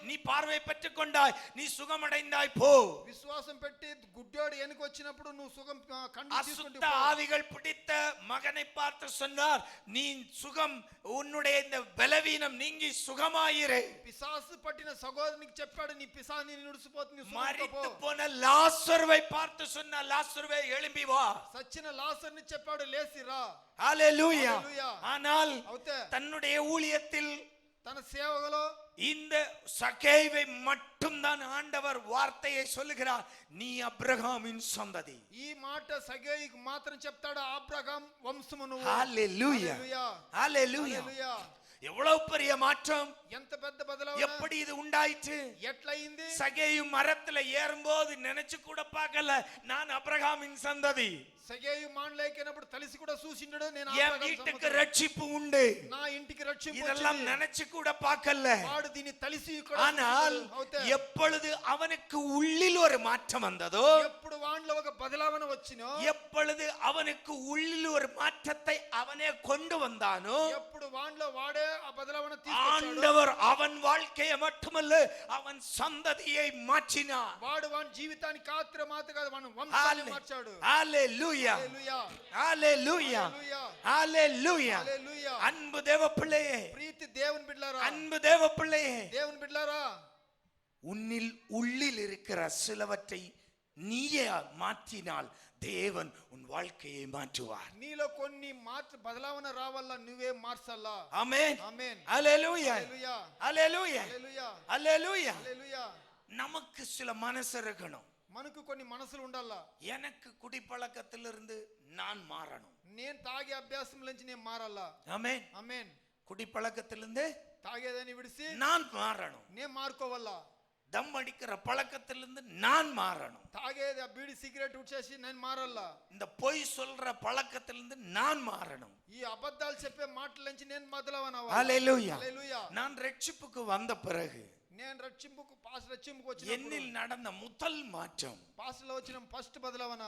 நீ பார்வை பெற்றுக் கொண்டாய், நீ சுகமடைந்தாய், போ. విశ్వాసం పెట్టి గుడ్డోడు ఎనుకు వచ్చినప్పుడు నువ్వు సుఖం కండు తీసుకుంటూ அசுத்த ஆவிகள் பிடித்த மகனை பார்த்து சொன்னார், நீ சுகம், உன்னுடைய இந்த பலவீனம் நீங்கி சுகமாயிரு. పిశాసు పట్టిన సహోదరునికి చెప్పాడు, నీ పిశాని నుడిసిపోతుంది, மரித்து போன லாசருவை பார்த்து சொன்னார், லாசருவே எழும்பி வா. సచ్చిన లాజరుని చెప్పాడు, లేసిరా. ஹalleluya. హల్లెలూయా. ஆனால் అవుతే தன்னுடைய ஊழியத்தில் తన సేవలో இந்த சகேயுவை மட்டும் தான் ஆண்டவர் வார்த்தையை சொல்லுகிறார், நீ அப்ரஹாமின் சந்ததி. ఈ మాట సగేయుకు మాత్రం చెప్తాడు, అబ్రహాం వంశము నువ్వు. ஹalleluya. ஹalleluya. హల్లెలూయా. எவ்வளவு பெரிய மாற்றம், ఎంత పెద్ద బదలావన, எப்படி இது உண்டாயிற்று? ఎట్లయింది? சகேயு மரத்துல ஏறும்போது நினைச்சு கூட பார்க்கல நான் அப்ரஹாமின் சந்ததி. సెగేయు మానలేకనప్పుడు తలిసి కూడా చూసిండడు. నేను என் வீட்டுக்கு ரட்சிப்பு உண்டு, నా ఇంటికి రక్షింపు இதெல்லாம் நினைச்சு கூட பார்க்கல. వాడు దీన్ని తలిసి ஆனால் எப்பொழுது அவனுக்கு உள்ளில் ஒரு மாற்றம் வந்ததோ, ఎప్పుడు వానిలో ఒక బదలావన వచ్చినో, எப்பொழுது அவனுக்கு உள்ளில் ஒரு மாற்றத்தை அவனே கொண்டு வந்தானோ, ఎప్పుడు వానిలో వాడే ఆ బదలావన తీసుకొచ్చాడు, ஆண்டவர் அவன் வாழ்க்கையை மட்டுமல்ல அவன் சந்ததியை மாற்றினார். వాడు వాని జీవితానికి మాత్రమే కాదు వాని వంశాన్ని మార్చాడు. ஹalleluya, హల్లెలూయా, ஹalleluya, ஹalleluya. హల్లెలూయా. அன்பு தேவ பிள்ளையே, ప్రీతి దేవుని బిడ్డలారా, அன்பு தேவ பிள்ளையே, దేవుని బిడ్డలారా, உன்னில் உள்ளில் இருக்கிற சிலவற்றை நீயே மாற்றினால் தேவன் உன் வாழ்க்கையை மாற்றுவார். నీలో కొన్ని బదలావన రావాలా, నువ్వే మార్చాలా. ஆமென், ఆమేన్, ஹalleluya, హల్లెలూయా, ஹalleluya, హల్లెలూయా, ஹalleluya. హల్లెలూయా. நமக்கு சில மனசு இருக்கணும். మనకు కొన్ని మనసులు ఉండాలా. எனக்கு குடிப்பழக்கத்திலிருந்து நான் மாறணும். నేను తాగే అభ్యాసం నుంచి నేను మారాలా. ஆமென், ఆమేన్. குடிப்பழக்கத்திலிருந்து తాగేదని విడిసి நான் மாறணும். నేను మారుకోవాలా. தம் அடிக்கிற பழக்கத்திலிருந்து நான் மாறணும். తాగేది బీడి సిగరెట్ ఉచ్చేసి నేను మారాలా. இந்த பொய் சொல்ற பழக்கத்திலிருந்து நான் மாறணும். ఈ అబద్ధాలు చెప్పే మాటల నుంచి నేను బదలావనవ్వాలి. ஹalleluya. హల్లెలూయా. நான் ரட்சிப்புக்கு வந்த பிறகு నేను రక్షింపుకు వచ్చిన என்னில் நடந்த முதல் மாற்றம், పాస్లో వచ్చిన ఫస్ట్ బదలావన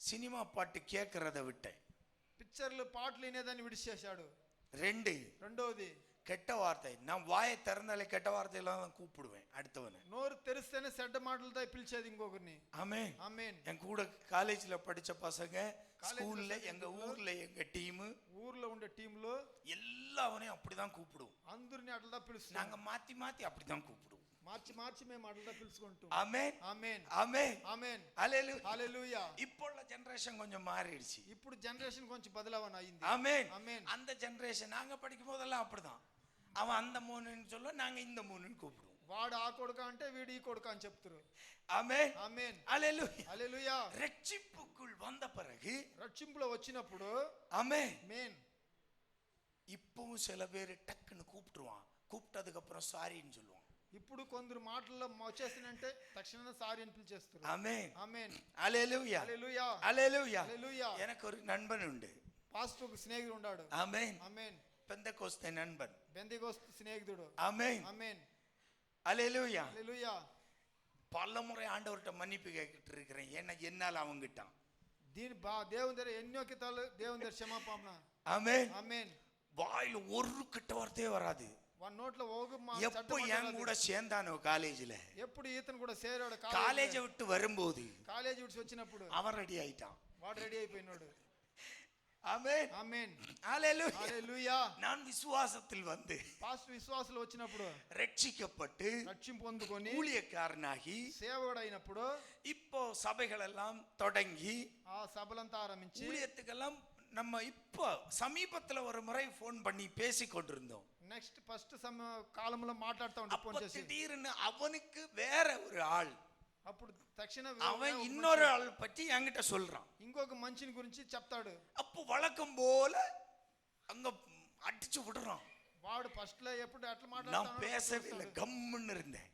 சினிமா பாட்டு கேட்கறத விட்டேன். పిక్చర్లు పాటలు వినేదాన్ని విడిచేశాడు. రెండోది கெட்ட வார்த்தை. நான் வாயை திறந்தாலே கெட்ட வார்த்தையெல்லாம் தான் கூப்பிடுவேன் அடுத்தவனை. నోరు తెరిస్తేనే చెడ్డ మాటలతో పిలిచేది ఇంకొకరిని. ஆமென், ఆమేన్. என் கூட காலேஜ்ல படிச்ச பசங்க, ஸ்கூல்ல, எங்க ஊர்ல எங்க டீம், ఊర్లో ఉండే టీంలో எல்லாவனையும் அப்படிதான் கூப்பிடுவோம். అందరిని అట్లా పిలుస్తాం. நாங்க மாத்தி மாத்தி அப்படிதான் கூப்பிடுவோம். మార్చి మేము అట్లా పిలుచుకుంటాం. ஆமென், ఆమేన్, ஆமென், ఆమేన్, ஹalleluya. హల్లెలూయా. இப்போ உள்ள ஜெனரேஷன் கொஞ்சம் மாறிடுச்சு. ఇప్పుడు జనరేషన్ కొంచెం బదలావన అయింది. ஆமென், ఆమేన్. அந்த ஜெனரேஷன் நாங்க படிக்கும் போதெல்லாம் அப்படிதான். அவன் அந்த மூணுன்னு சொல்ல, நாங்க இந்த மூணுன்னு கூப்பிடுவோம். వాడు ఆ కొడుక అంటే వీడు ఈ కొడుక అని చెప్తారు. ஆமென், ఆమేన్, ஹalleluya. హల్లెలూయా. ரட்சிப்புக்குள் வந்த பிறகு, రక్షింపులో వచ్చినప్పుడు ஆமென், మేన్ இப்பவும் சில பேர் டக்குன்னு கூப்பிட்டுருவான். கூப்பிட்டதுக்கு அப்புறம் சாரின்னு சொல்லுவான். ఇప్పుడు కొందరు మాటల్లో వచ్చేసినంటే తక్షణమే సారీ అని పిలిచేస్తారు. ஆமென், ఆమేన్, ஹalleluya, హల్లెలూయా, ஹalleluya. హల్లెలూయా. எனக்கு ஒரு நண்பன் உண்டு. పాస్టర్కు స్నేహితుడు ఉన్నాడు. ஆமென், ఆమేన్. பெந்தெகோஸ்தே நண்பன். బెందిగోస్తు స్నేహితుడు. ஆமென், ఆమేన్, ஹalleluya. హల్లెలూయా. பல முறை ஆண்டவர்கிட்ட மன்னிப்பு கேட்டுட்டு இருக்கிறேன். ஏன்னா என்னால அவங்கிட்டான். దీని దేవుని దగ్గర ఎన్నో కితాలు దేవుని దగ్గర క్షమాపణ. ஆமென், ఆమేన్. வாயில ஒரு கிட்ட வார்த்தையே வராது. వన్ నోట్లో ఓగు எப்போ என் கூட சேர்ந்தானோ காலேஜ்ல, ఎప్పుడు ఈతను కూడా చేరాడు. காலேஜை விட்டு வரும்போது కాలేజీ విడిచి వచ్చినప్పుడు அவன் ரெடி ஆயிட்டான். వాడు రెడీ అయిపోయినాడు. ஆமென், ఆమేన్, ஹalleluya. హల్లెలూయా. நான் விசுவாசத்தில் வந்து పాస్టర్ విశ్వాసులు వచ్చినప్పుడు ரட்சிக்கப்பட்டு రక్షింపు పొందుకొని ஊழியக்காரனாகி సేవకుడైనప్పుడు இப்போ சபைகள் எல்லாம் தொடங்கி ఆ సభలంతా ఆరంభించి ஊழியத்துக்கெல்லாம் நம்ம இப்போ சமீபத்துல ஒரு முறை போன் பண்ணி பேசி கொண்டிருந்தோம். నెక్స్ట్ ఫస్ట్ కాలంలో మాట్లాడుతూ ఉంటే ఫోన్ அப்ப చేసి திடீர்னு அவனுக்கு வேற ஒரு ஆள், అప్పుడు తక్షణ அவன் இன்னொரு ஆள் பற்றி என்கிட்ட சொல்றான். ఇంకొక మనిషిని గురించి చెప్తాడు. அப்போ வழக்கம் போல அங்க அடிச்சு விடுறான். వాడు ఫస్ట్ లో ఎప్పుడు అట్లా நான் మాట్లాడుతాడు. பேசவே இல்லை, கம்முன்னு இருந்தேன்.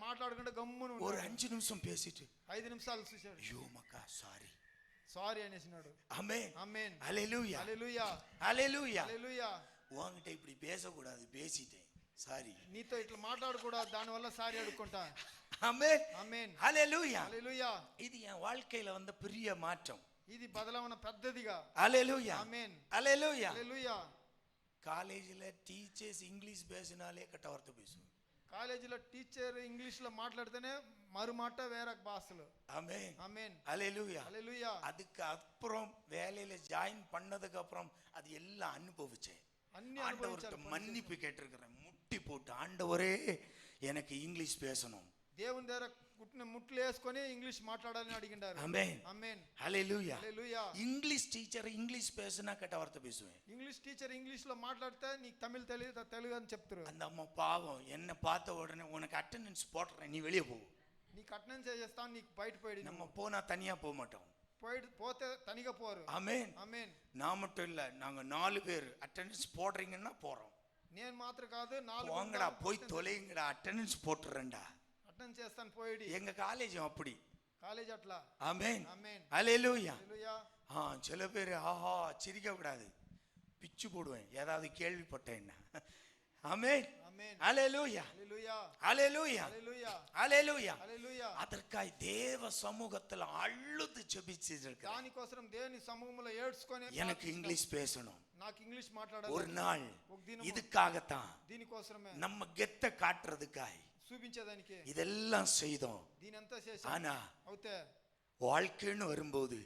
మాట్లాడుకుంటే గమ్మును ஒரு 5 நிமிஷம் பேசிட்டு 5 నిమిషాలు చూశాడు. ஐயோ மக்கா சாரி, సారీ అనేసినాడు. ஆமென், ఆమేన్, ஹalleluya, హల్లెలూయా, ஹalleluya. హల్లెలూయా. உன்கிட்ட இப்படி பேசக்கூடாது, பேசிட்டேன், சாரி. నీతో ఇట్లా మాట్లాడకూడదు, దాని వల్ల సారీ అడుక్కుంటా. ஆமென், ఆమేన్, ஹalleluya. హల్లెలూయా. இது என் வாழ்க்கையில வந்த பெரிய மாற்றம். ఇది బదలావన పెద్దదిగా. ஹalleluya, ఆమేన్, ஹalleluya. హల్లెలూయా. காலேஜ்ல டீச்சர்ஸ் இங்கிலீஷ் பேசினாலே கெட்ட வார்த்தை பேசுவேன். కాలేజీలో టీచర్ ఇంగ్లీష్ లో మాట్లాడితేనే మరు మాట వేరే భాషలు. ஆமென், ఆమేన్, ஹalleluya. హల్లెలూయా. அதுக்கு அப்புறம் வேலையில ஜாயின் பண்ணதுக்கு அப்புறம் அது எல்லாம் அனுபவிச்சேன். అన్ని ஆண்டவர்கிட்ட అనుభవించారు. மன்னிப்பு கேட்டிருக்கிறேன். முட்டி போட்டு, ஆண்டவரே எனக்கு இங்கிலீஷ் பேசணும். దేవుని దగ్గర ముట్లు వేసుకొని ఇంగ్లీష్ మాట్లాడాలని అడిగిండారు. ஆமென், ఆమేన్, ஹalleluya. హల్లెలూయా. இங்கிலீஷ் டீச்சர் இங்கிலீஷ் பேசினா கெட்ட வார்த்தை பேசுவேன். ఇంగ్లీష్ టీచర్ ఇంగ్లీష్ లో మాట్లాడితే నీకు తమిళ్ తెలియదు తెలుగు అని చెప్తారు. அந்த அம்மா பாவம், என்ன பார்த்த உடனே உனக்கு அட்டெண்டன்ஸ் போடுறேன், நீ வெளியே போ. నీకు అటెండెన్స్ చేస్తాను, నీకు బయట పోయి நம்ம போனா தனியா போக மாட்டோம். పోతే తనిగా పోరు. ஆமென், ఆమేన్. நான் மட்டும் இல்ல, நாங்க 4 பேர் అటెండెన్స్ போடுறீங்கன்னா போறோம். నేను మాత్రం కాదు, 4 போங்கடா, போய் தொலைங்கடா, அட்டெண்டன்ஸ் போட்டுறேன்டா. అటెండెన్స్ చేస్తాను పోయి. எங்க காலேஜும் அப்படி. కాలేజ్ అట్లా. ஆமென், ఆమేన్, ஹalleluya. హల్లెలూయా. சில பேர் ஆஹா சிரிக்க கூடாது, பிச்சு போடுவேன் ஏதாவது கேள்விப்பட்டேன்னா. ஆமென். ஆமென். ஹalleluya. ஹalleluya. ஹalleluya. ஹalleluya. ஹalleluya. హల్లెలూయా. அதற்காய் தேவ சமூகத்துல அழுது ஜெபிச்சிருக்கேன். దానికోసం దేవుని సముఖంలో ఏడ్చుకొని எனக்கு இங்கிலீஷ் பேசணும் నాకు ఇంగ్లీష్ మాట్లాడాలి ஒரு நாள், ఒక దినము இதுக்காகத்தான் దీనికోసమే நம்ம கெத்த காட்டுறதுக்காய் చూపించేదానికి இதெல்லாம் செய்தோம். దీనంతా చేసి ஆனா అవుతే வாழ்க்கைன்னு வரும்போது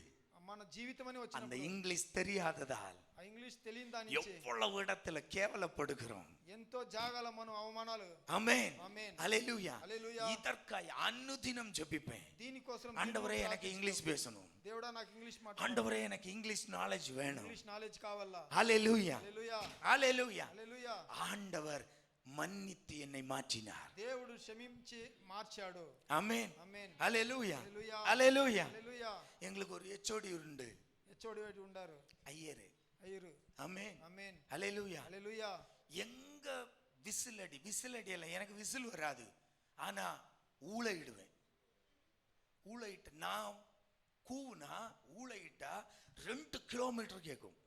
మన జీవితం అని அந்த వచ్చినప్పుడు இங்கிலீஷ் தெரியாததால் ఆ ఇంగ్లీష్ తెలియని దాని నుంచి எவ்வளவு இடத்துல கேவலப்படுகிறோம். ఎంతో జాగాల మనం అవమానాలు. ஆமென். ஆமென். ஹalleluya. హల్లెలూయా. இதற்காய் அனுதினம் ஜெபிப்பேன். దీనికోసం ஆண்டவரே எனக்கு இங்கிலீஷ் பேசணும், దేవుడా నాకు ఇంగ్లీష్ మాట్లాడు, ஆண்டவரே எனக்கு இங்கிலீஷ் நாலேஜ் வேணும். ఇంగ్లీష్ నాలెడ్జ్ కావాలా. ஹalleluya. హల్లెలూయా. ஹalleluya. హల్లెలూయా. ஆண்டவர் மன்னித்து என்னை மாற்றினார். దేవుడు క్షమించి మార్చాడు. ஆமென். ఆమేన్. ஹalleluya. హల్లెలూయా. ஹalleluya. హల్లెలూయా. எங்களுக்கு ஒரு ஹெச்ஓடி உண்டு, హెచ్ఓడి వేటి ఉండారు ஐயரு. అయ్యరు. ஆமென். ఆమేన్. ஹalleluya. హల్లెలూయా. எங்க விசில் அடியல, எனக்கு விசில் வராது, ஆனா ஊளையிடுவேன். ஊளையிட்டு நான் கூவுனா ஊளையிட்டா 2 கிலோமீட்டர் கேட்கும்.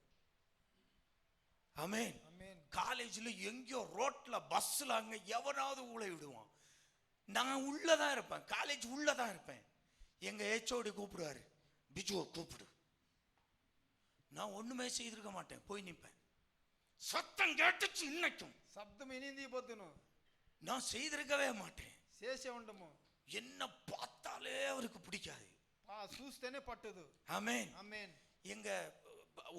ஆமென். ఆమేన్. காலேஜ்ல எங்கேயோ ரோட்ல பஸ்ல அங்க எவனாவது ஊளை விடுவான். நான் உள்ளதான் இருப்பேன், காலேஜ் உள்ளதான் இருப்பேன். எங்க ஹெச்ஓடி கூப்பிடுவாரு, பிஜுவை கூப்பிடு. நான் ஒண்ணுமே செய்திருக்க மாட்டேன், போய் நிற்பேன். சத்தம் கேட்டுச்சு இன்னைக்கும், శబ్దం వినింది పొద్దును நான் செய்திருக்கவே மாட்டேன். చేసే ఉండము. என்ன பார்த்தாலே அவருக்கு பிடிக்காது. చూస్తేనే పట్టదు. ஆமென். ఆమేన్. எங்க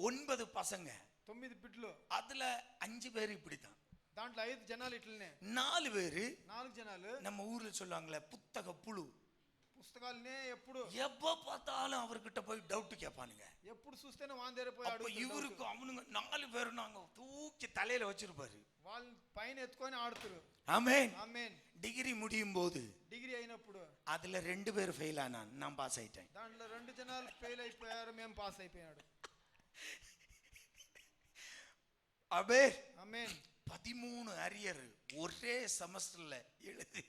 9 பசங்க, 9 బిడ్డలు, அதுல 5 பேர் இப்படித்தான். దాంట్లో 5 జనాలు ఇట్లనే, 4 பேரு 4 జనాలు நம்ம ஊர்ல சொல்லுவாங்களே புத்தக புழு. పుస్తకాలనే ఎప్పుడు எப்ப பார்த்தாலும் அவர்கிட்ட போய் டவுட் கேட்பானுங்க. ఎప్పుడు చూస్తేనే వాని దగ్గర పోయి அப்ப అడుగుతాడు. இவருக்கு அவனுங்க 4 பேரும் நாங்க தூக்கி தலையில வச்சிருப்பாரு. వాళ్ళ పైన ఎత్తుకొని ఆడుతారు. ஆமென். ఆమేన్. டிகிரி முடியும் போது డిగ్రీ అయినప్పుడు அதுல 2 பேர் ஃபெயில் ஆனான், நான் பாஸ் ஆயிட்டேன். దాంట్లో 2 జనాలు ఫెయిల్ అయిపోయారు, మేము పాస్ అయిపోయాడు. ஆமென். ఆమేన్. 13 அரியர் ஒரே செமஸ்டர்ல எழுதி,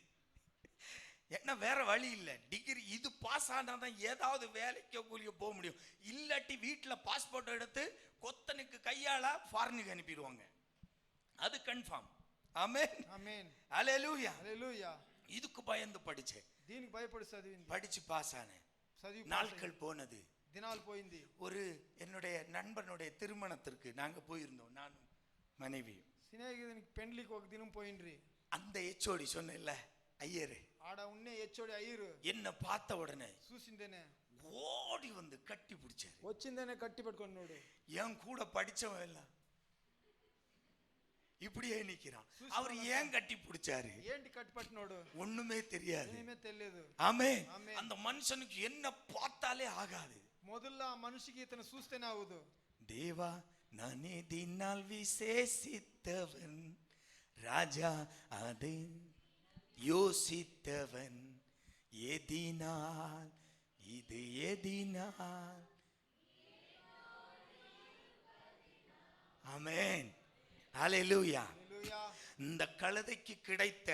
என்ன வேற வழி இல்ல, டிகிரி இது பாஸ் ஆனாதான் ஏதாவது வேலைக்கு கூலிய போக முடியும். இல்லாட்டி வீட்டுல பாஸ்போர்ட் எடுத்து கொத்தனுக்கு கையாள ஃபாரினுக்கு அனுப்பிடுவாங்க, அது கன்ஃபார்ம். ஆமென். ఆమేన్. ஹalleluya. హల్లెలూయా. இதுக்கு பயந்து படிச்சேன், దీనికి భయపడి చదివింది, படிச்சு பாஸ் ஆனேன். చదివి நாட்கள் போனது, దినాలు పోయింది. ஒரு என்னுடைய நண்பனுடைய திருமணத்திற்கு நாங்க போயிருந்தோம், நானும் மனைவி. స్నేహితునికి పెండ్లికి ఒక దినం పోయిండ్రి. அந்த ஹெச்ஓடி சொன்னேன்ல ஐயரு, ఆడ ఉన్నే హెచ్ఓడి అయ్యరు என்ன பார்த்த உடனே చూసిందేనే ஓடி வந்து கட்டி பிடிச்சாரு. వచ్చిందేనే కట్టి పెట్టుకున్నాడు. என் கூட படிச்சவன் எல்லாம் இப்படியே நிக்கிறான். அவர் ஏன் கட்டி பிடிச்சாரு? ఏంటి కట్టి పట్టినోడు? ஒண்ணுமே தெரியாது. ఏమీ తెలియదు. ஆமென். ఆమేన్. அந்த மனுஷனுக்கு என்ன பார்த்தாலே ஆகாது. మొదల్లో ఆ మనిషికి ఇతను చూస్తేనే అవ్వదు. தேவா நான் எதினால் விசேஷித்தவன், ராஜா அது யோசித்தவன், எதினால் இது எதினால். ஆமென். ஹalleluya. హల్లెలూయా. இந்த கழுதைக்கு கிடைத்த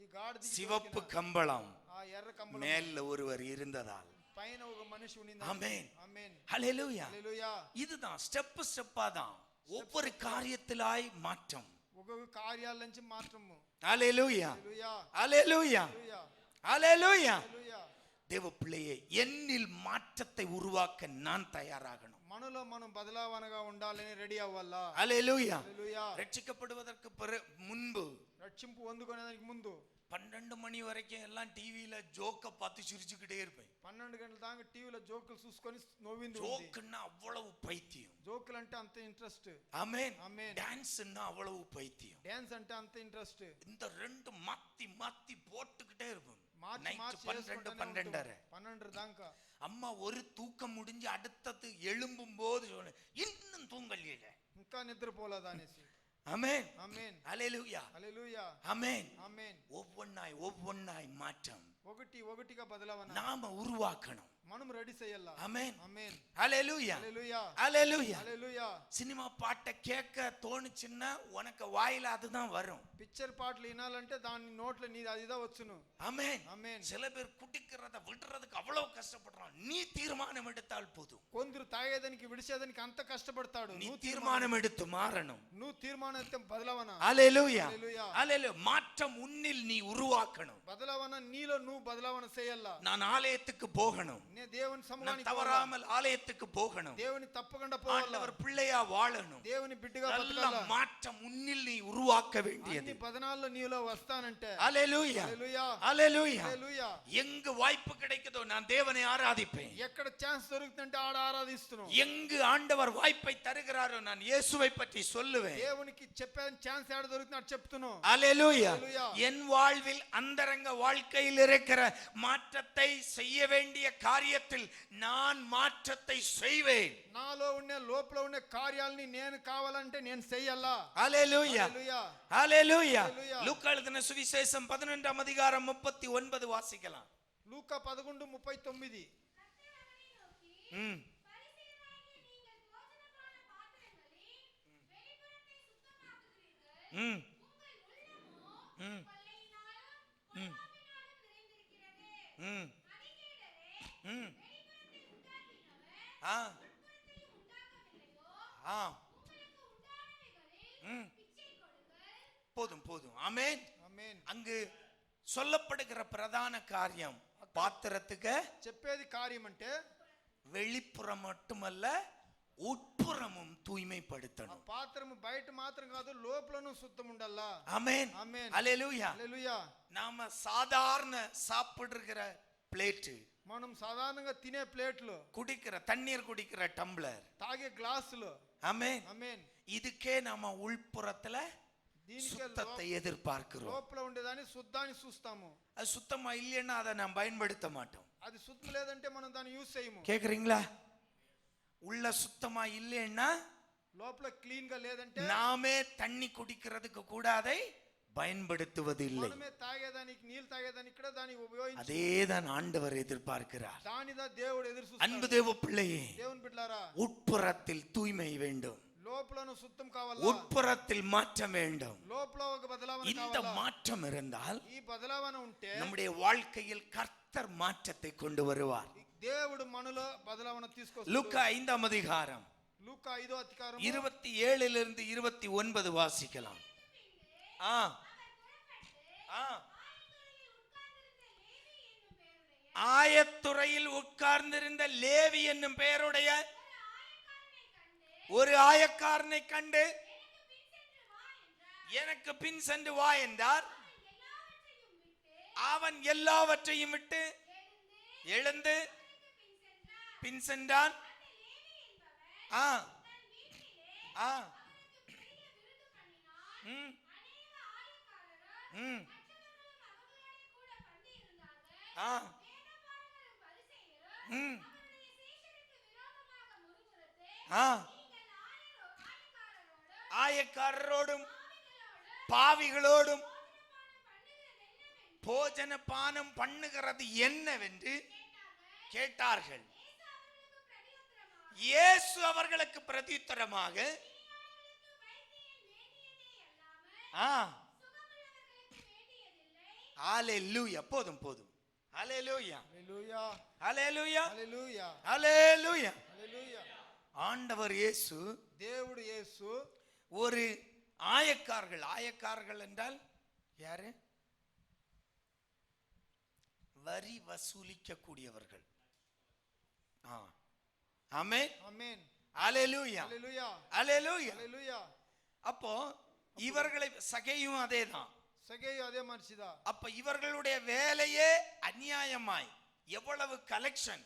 ఈ గాడిద சிவப்பு கம்பளம் ఆ ఎర్ర కమ్మల மேல்ல ஒருவர் இருந்ததால். పైన ఒక మనిషి ఉండింది. ஆமென். ఆమేన్. ஹalleluya. హల్లెలూయా. இதுதான் ஸ்டெப் ஸ்டெப்பா தான் ஒவ்வொரு காரியத்திலாய் மாற்றம். ఒక్కొక్క కార్యాల నుంచి మాత్రము. ஹalleluya. హల్లెలూయా. ஹalleluya. హల్లెలూయా. ஹalleluya. హల్లెలూయా. தேவ பிள்ளையே, என்னில் மாற்றத்தை உருவாக்க நான் தயாராகணும். మనలో మనం బదలావనగా ఉండాలని రెడీ అవ్వాలా. ஹalleluya. హల్లెలూయా. ரட்சிக்கப்படுவதற்கு முன்பு రక్షింపు పొందుకునేదానికి ముందు 12 மணி வரைக்கும் எல்லாம் டிவியில ஜோக்க பார்த்து சிரிச்சுக்கிட்டே இருப்பேன். 12 గంటల దాకా టీవీలో జోకులు చూసుకొని నవ్వింది. ஜோக்குன்னா அவ்வளவு பைத்தியம். జోకులు అంటే అంత ఇంట్రెస్ట్. ஆமென். ఆమేన్. டான்ஸ்னா அவ்வளவு பைத்தியம். డాన్స్ అంటే అంత ఇంట్రెస్ట్. இந்த 2 மாத்தி மாத்தி போட்டுக்கிட்டே இருப்போம். మార్చి நைட் మార్చి 12 12:30. 12 దాకా அம்மா ஒரு தூக்கம் முடிஞ்சு அடுத்தது எழும்பும் போது சொன்ன, இன்னும் தூங்கலையே. ఇంకా నిద్రపోలేదా అనేసి. ஆமென். ఆమేన్. ஹalleluya. హల్లెలూయా. ஆமென். ఆమేన్. ஒவ்வொன்னாய் ஒவ்வொன்னாய் மாற்றம். ఒకటిగా బదలావన நாம உருவாக்கணும். మనం రెడీ చేయాల. ஆமென். ఆమేన్. ஹalleluya. హల్లెలూయా. ஹalleluya. హల్లెలూయా. சினிமா பாட்டை கேட்க தோணுச்சுன்னா உனக்கு வாயில அதுதான் வரும். పిక్చర్ పాటలు వినాలంటే దాని నోట్ల నీ అదిదా వచ్చును. ஆமென். ఆమేన్. சில பேர் குடிக்கிறத விடுறதுக்கு அவ்வளவு கஷ்டப்படுறான். நீ தீர்மானம் எடுத்தால் போதும். కొందరు తాగేదానికి విడిచేదానికి అంత కష్టపడతాడు. நீ தீர்மானம் எடுத்து மாறணும். నువ్వు తీర్మానం అయితే బదలావన. ஹalleluya. హల్లెలూయా. ஹalleluya. மாற்றம் உன்னில் நீ உருவாக்கணும். బదలావన నీలో నువ్వు బదలావన చేయాల. நான் ஆலயத்துக்கு போகணும். నే దేవుని நான் సముఖానికి தவறாமல் ஆலயத்துக்கு போகணும். దేవుని తప్పకుండా పోవాల. ஆண்டவர் பிள்ளையா வாழணும். దేవుని బిడ్డగా நல்ல బతకాల. மாற்றம் உன்னில் நீ உருவாக்க வேண்டியது. అన్ని బదనాల్లో నీలో వస్తానంటే ஹalleluya. హల్లెలూయా. ஹalleluya. హల్లెలూయా. எங்கு வாய்ப்பு கிடைக்குதோ நான் தேவனை ஆராதிப்பேன். ఎక్కడ ఛాన్స్ దొరుకుతుంటే ఆడ ఆరాధిస్తున్నాం. எங்கு ஆண்டவர் வாய்ப்பை தருகிறாரோ நான் இயேசுவை பற்றி சொல்லுவேன். దేవునికి చెప్పే ఛాన్స్ ఎక్కడ దొరుకుతుందో అటు చెప్తున్నాం. ஹalleluya. హల్లెలూయా. என் வாழ்வில் அந்தரங்க வாழ்க்கையில் இருக்கிற மாற்றத்தை செய்ய வேண்டிய காரியத்தில் நான் மாற்றத்தை செய்வேன். నాలో ఉండే లోపల ఉండే కార్యాలని నేను కావాలంటే నేను చెయ్యాలా. ஹalleluya. హల్లెలూయా. ஹalleluya. హల్లెలూయా. லூக்கா எழுதின சுவிசேஷம் 11ஆம் அதிகாரம் 39 வாசிக்கலாம். లూకా 11:39. ம். ம். ம். ம். ம். ம். ஆ. ஆ. ம். போதும் போதும். ஆமென். ఆమేన్. அங்கு சொல்லப்படுகிற பிரதான காரியம் பாத்திரத்துக்கு చెప్పేది కార్యం అంటే வெளிப்புறம் மட்டுமல்ல உட்புறமும் ఆ தூய்மைப்படுத்தணும். పాత్రము బయట మాత్రం కాదు లోపలను శుద్ధం ఉండాలా. ஆமென். ఆమేన్. ஹalleluya. హల్లెలూయా. நாம சாதாரண சாப்பிடுகிற பிளேட், మనం సాధారణంగా తినే ప్లేట్లు, குடிக்கிற தண்ணீர் குடிக்கிற டம்ளர், తాగే గ్లాసులు. ஆமென், ఆమేన్. இதுக்கே நாம உள்புறத்துல దీనికే சுத்தத்தை எதிர்பார்க்கிறோம். లోపల ఉండేదాన్ని శుద్ధాన్ని చూస్తాము. அது சுத்தமா இல்லைன்னா அதை நாம் பயன்படுத்த மாட்டோம். అది శుద్ధం లేదంటే మనం దాన్ని యూజ్ చేయము. கேக்குறீங்களா? உள்ள சுத்தமா இல்லைன்னா లోపల క్లీన్ గా లేదంటే நாமே தண்ணி குடிக்கிறதுக்கு கூட அதை பயன்படுத்துவது இல்லை. మనమే తాగేదానికి నీళ్ళు తాగేదానికి కూడా దాన్ని ఉపయోగించి அதேதான் ஆண்டவர் எதிர்பார்க்கிறார். దానిదా దేవుడు ఎదురు அன்பு చూస్తాడు. தேவ பிள்ளையே, దేవుని బిడ్డలారా, உட்புறத்தில் தூய்மை வேண்டும். లోపలను శుద్ధం కావాలా. உட்புறத்தில் மாற்றம் வேண்டும். లోపల ఒక బదలావన இந்த కావాలా. மாற்றம் இருந்தால் ఈ బదలావన ఉంటే நம்முடைய வாழ்க்கையில் கர்த்தர் மாற்றத்தை கொண்டு வருவார். దేవుడు మనలో బదలావన తీసుకొస్తాడు. லூக்கா 5ஆம் அதிகாரம் లూకా 5వ అధికారం 27 29 வாசிக்கலாம். ஆ ஆ. ஆயத்துறையில் உட்கார்ந்திருந்த லேவி என்னும் பெயருடைய ஒரு ஆயக்காரனை கண்டு எனக்கு பின் சென்று வா என்றார். அவன் எல்லாவற்றையும் விட்டு எழுந்து பின் சென்றான். ஆ ஆ. ம். ம். ஆ. ம். ஆ. ஆயக்காரரோடும் பாவிகளோடும் போஜன பானம் பண்ணுகிறது என்னவென்று கேட்டார்கள். இயேசு அவர்களுக்கு பிரதியுத்தரமாக ஹalleluya. போதும் போதும். ஹalleluya. హల్లెలూయా. ஹalleluya. హల్లెలూయా. ஹalleluya. హల్లెలూయా. ஆண்டவர் இயேசு దేవుడు యేసు ஒரு ஆயக்காரர்கள் என்றால் யாரு? வரி வசூலிக்க கூடியவர்கள். ஆமென். ఆమేన్. ஹalleluya. హల్లెలూయా. ஹalleluya. హల్లెలూయా. அப்போ இவர்களை சகையும் அதேதான். సగేయు అదే మనిషిదా. அப்ப இவர்களுடைய வேலையே அநியாயமாய் எவ்வளவு கலெக்ஷன்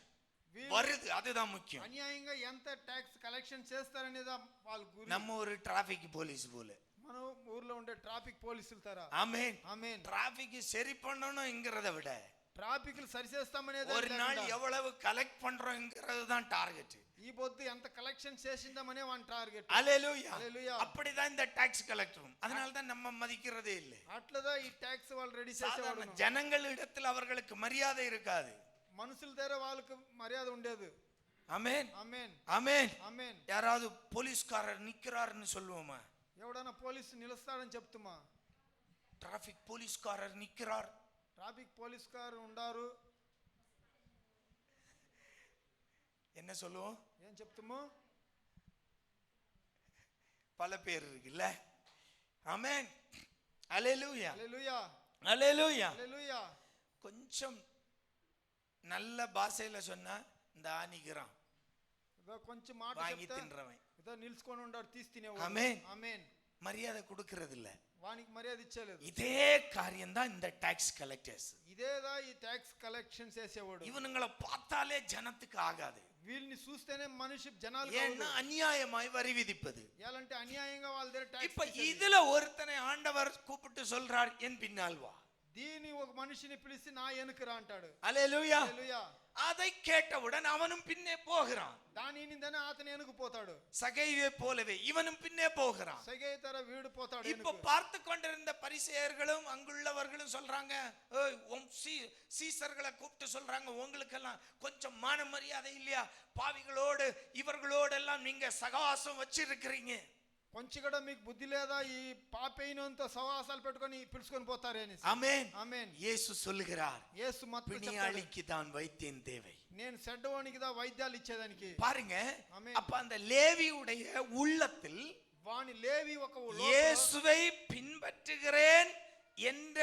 வருது அதுதான் முக்கியம். అన్యాయంగా ఎంత ట్యాక్స్ కలెక్షన్ చేస్తారనేదా వాళ్ళ గురి. நம்ம ஒரு டிராபிக் போலீஸ் போல. మన ఊర్లో ఉండే ట్రాఫిక్ పోలీసులు తర. ஆமென். ఆమేన్. டிராபிக் சரி பண்ணணும்ங்கிறத விட ట్రాఫిక్లు సరిచేస్తామనేది ஒரு நாள் எவ்வளவு கலெக்ட் பண்றோம்ங்கிறது தான் டார்கெட். ఈ పొద్దు ఎంత కలెక్షన్ చేసిందామనే వాని టార్గెట్. ஹalleluya. హల్లెలూయా. அப்படிதான் இந்த டாக்ஸ் கலெக்டரும். அதனால தான் நம்ம மதிக்கிறதே இல்லை. అట్లదా ఈ ట్యాక్స్ వాళ్ళు రెడీ చేసేవాడు. ஜனங்களிடத்தில் அவர்களுக்கு மரியாதை இருக்காது. మనుషుల దగ్గర వాళ్ళకి మర్యాద ఉండేది. ஆமென் ఆమేన్ ஆமென் ఆమేన్. யாராவது போலீஸ்காரர் நிக்கிறாருன்னு சொல்லுவோமா? ఎవడన్నా పోలీసు నిలుస్తాడని చెప్తుమా? டிராபிக் போலீஸ்காரர் நிக்கிறார். ట్రాఫిక్ పోలీస్ గారు ఉండారు. என்ன சொல்லுவோம்? ఏం చెప్తుమో? பல பேர் இருக்குல்ல. ஆமென் ஹalleluya హల్లెలూయా ஹalleluya. హల్లెలూయా. கொஞ்சம் நல்ல பாஷையில சொன்னா இந்த ஆணிக்கிறான் ఇదో కొంచెం మాట வாங்கி చెప్తే தின்றவன். ఇదో నిల్చుకొని ఉండాడు తీసి తినేవాడు. ஆமென் ఆమేన్. மரியாதை கொடுக்கிறது இல்ல. వానికి మర్యాద ఇచ్చేలేదు. இதே காரியம் தான் இந்த டாக்ஸ் கலெக்டர்ஸ். ఇదేదా ఈ ట్యాక్స్ కలెక్షన్ చేసేవాడు. இவனுங்களை பார்த்தாலே ஜனத்துக்கு ஆகாது. వీళ్ళని చూస్తేనే మనిషి జనాలు ஏன்னா அநியாயமாய் வரி விதிப்பது. ఎలాంటి అన్యాయంగా వాళ్ళ దగ్గర ట్యాక్స్. இப்ப இதுல ஒருத்தனை ஆண்டவர் கூப்பிட்டு சொல்றார், என் பின்னால் வா. దీని ఒక మనిషిని పిలిచి నా వెనుకరా అంటాడు. ஹalleluya. హల్లెలూయా. அதை கேட்டவுடன் அவனும் பின்னே போகிறான். దాని నిందనే అతను వెనుక పోతాడు. சகைவை போலவே இவனும் பின்னே போகிறான். సగైతర వీడు పోతాడు. இப்ப பார்த்து கொண்டிருந்த பரிசேயர்களும் அங்குள்ளவர்களும் சொல்றாங்க, சீசர்களை கூப்பிட்டு சொல்றாங்க, உங்களுக்கெல்லாம் கொஞ்சம் மான மரியாதை இல்லையா? பாவிகளோடு இவர்களோடு எல்லாம் நீங்க சகவாசம் வச்சிருக்கிறீங்க. కొంచెం కూడా మీకు బుద్ధి లేదా? ఈ పాపైనంత సవాసాలు పెట్టుకొని పిలుచుకొని పోతారే అని. ஆமென் ఆమేన్. இயேசு சொல்லுகிறார், యేసు మత్తు చెప్తాడు, பிணியாளிக்கு தான் வைத்தியன் தேவை. నేను చెడ్డవానికి దా వైద్యాలు ఇచ్చేదానికి. பாருங்க, ஆமென். அப்ப அந்த லேவியுடைய உள்ளத்தில் వాని లేవి ఒక இயேசுவை பின்பற்றுகிறேன் என்ற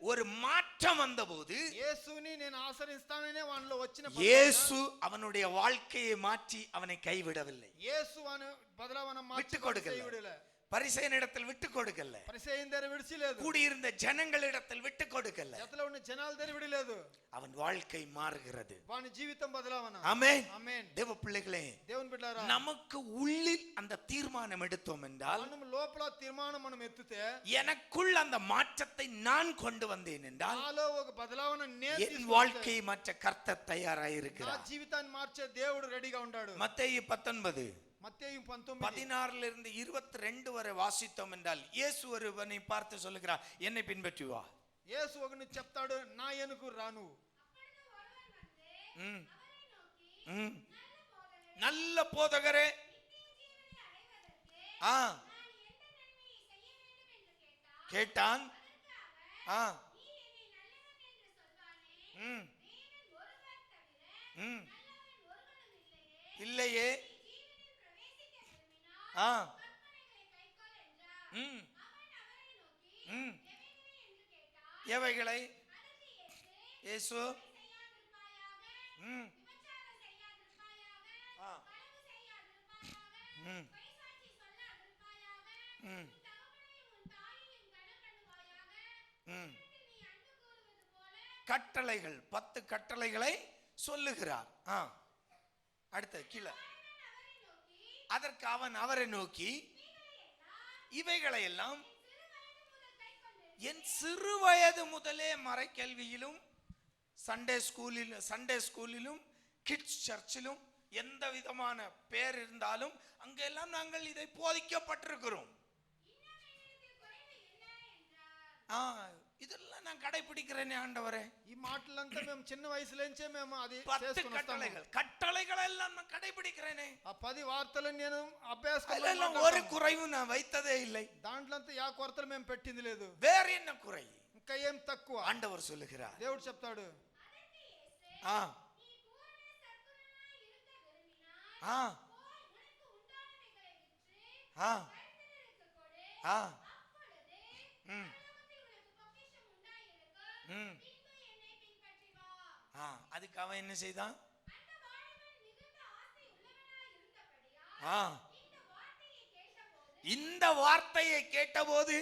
ஒரு மாற்றம் வந்தபோது యేసుని నేను ఆశ్రయిస్తాననే వానిలో వచ్చిన இயேசு அவனுடைய வாழ்க்கையை மாற்றி அவனை கைவிடவில்லை. యేసు వాని బదలావన விட்டு మార్చి கொடுக்கல. విడలే. பரிசேயனிடத்தில் விட்டு கொடுக்கல. పరిసయ్యుని దగ్గర విడిచిలేదు. கூடியிருந்த ஜனங்களிடத்தில் விட்டு கொடுக்கல. జతలో ఉన్న జనాల దగ్గర విడలేదు. அவன் வாழ்க்கை மாறுகிறது. వాని జీవితం బదలావన. ஆமென் ఆమేన్. தேவ பிள்ளைகளே, దేవుని బిడ్డలారా, நமக்கு உள்ளில் அந்த தீர்மானம் எடுத்தோம் என்றால், మనం లోపల తీర్మానం మనం ఎత్తితే, எனக்குள் அந்த மாற்றத்தை நான் கொண்டு வந்தேன் என்றால், నాలో ఒక బదలావన నేను என் வாழ்க்கையை மாற்ற கர்த்தர் నా தயாராயிருக்கிறார். జీవితాన్ని మార్చే దేవుడు రెడీగా ఉన్నాడు. மத்தேயு 19 మత్తయి 19 16 இருந்து 22 வரை வாசித்தோம் என்றால், இயேசு ஒருவனை பார்த்து சொல்லுகிறார், என்னை பின்பற்றி வா. యేసు ఒకని చెప్తాడు, నా వెనుక రాను. நல்ல போதகரே, கேட்டான். இல்லையே. எவைகளை? இயேசு கட்டளைகள் 10 கட்டளைகளை சொல்லுகிறார். அடுத்த கீழே. அதற்கு அவன் அவரை நோக்கி, இவைகளை எல்லாம் என் சிறு வயது முதலே மறைக்கல்வியிலும் சண்டே ஸ்கூலிலும் கிட்ஸ் சர்ச்சிலும் எந்த விதமான பேர் இருந்தாலும் அங்கெல்லாம் நாங்கள் இதை போதிக்கப்பட்டிருக்கிறோம். இதெல்லாம் நான் கடைபிடிக்கிறேனே ஆண்டவரே. ఈ మాటలంతా మేము చిన్న వయసులోంచే మేము అది 10 கட்டளைகள் எல்லாம் நான் கடைபிடிக்கிறேனே. ఆ 10 వార్తలను నేను అభ్యాసం அதெல்லாம் ஒரு குறைவு நான் வைத்ததே இல்லை. దాంట్లో యా కొరతలు మేము పెట్టింది లేదు. வேற என்ன குறை? ఇంకా ఏం తక్కువ? ஆண்டவர் சொல்லுகிறார். దేవుడు చెప్తాడు, அதுக்கு அவன் என்ன செய்தான்? இந்த வார்த்தையை கேட்டபோது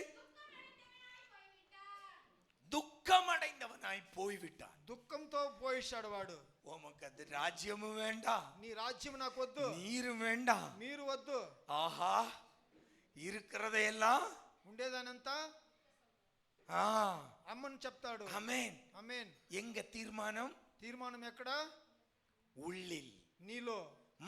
துக்கமடைந்தவனாய் போய்விட்டான். దుఃఖంతో పోయిశాడు వాడు. உமக்கு அது ராஜ்யமும் வேண்டாம், నీ రాజ్యం నాకు వద్దు, நீரும் வேண்டாம், మీరు వద్దు. ஆஹா, இருக்கிறதையெல்லாம் ఉండేదానంతా ఆ అమ్మని చెప్తాడు. ఆమేన్. ఆమేన్. எங்க தீர்மானம்? తీర్మానం ఎక్కడ? உள்ளில். నీలో.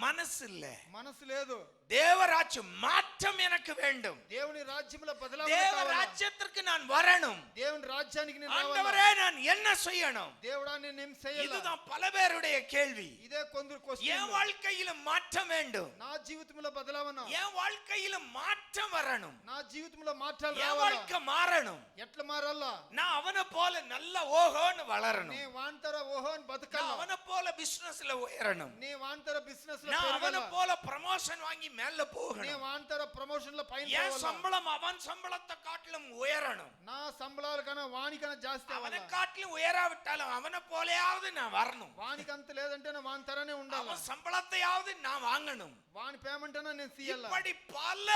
మనసు இல்ல. మనసు లేదు. தேவராஜ்யம் மாற்றம் எனக்கு வேண்டும். దేవుని రాజ్యములో బదలావణ தேவ కావాలి. ராஜ்யத்திற்கு நான் வரணும். దేవుని రాజ్యానికి నేను రావాలి. ஆண்டவரே நான் என்ன செய்யணும்? దేవుడా నేను ఏం చేయాలి? இதுதான் பல பேருடைய கேள்வி. ఇదే కొందరు என் క్వశ్చన్. வாழ்க்கையில மாற்றம் வேண்டும். నా జీవితంలో బదలావణ. என் வாழ்க்கையில மாற்றம் வரணும். నా జీవితంలో మార్చాలి என் రావాలి. வாழ்க்கை மாறணும். ఎట్లా మారాలా? நான் அவனை போல நல்ல ஓஹோன்னு வளரணும். నీ వాంతర ఓహో అని நான் బతకాలి. அவனை போல பிசினஸ்ல உயரணும். నీ వాంతర బిజినెస్ లో நான் அவனை పెరగాలి. போல ப்ரமோஷன் வாங்கி மேல నీ போகணும். వాంతర ప్రమోషన్ లో పైన என் పోవాలా. சம்பளம் அவன் சம்பளத்தை காட்டிலும் உயரணும். నా సంబళాల కన్నా వానికన్నా జాస్తి அவனை అవ్వాలి. காட்டிலும் உயராவிட்டாலும் அவனை போலயாவது நான் வரணும். వానికి అంత లేదంటే నా వాని తరనే ఉండాలి. அவன் சம்பளத்தையாவது நான் வாங்கணும். వాని పేమెంట్ అన్నా నేను తీయాలి. இப்படி பல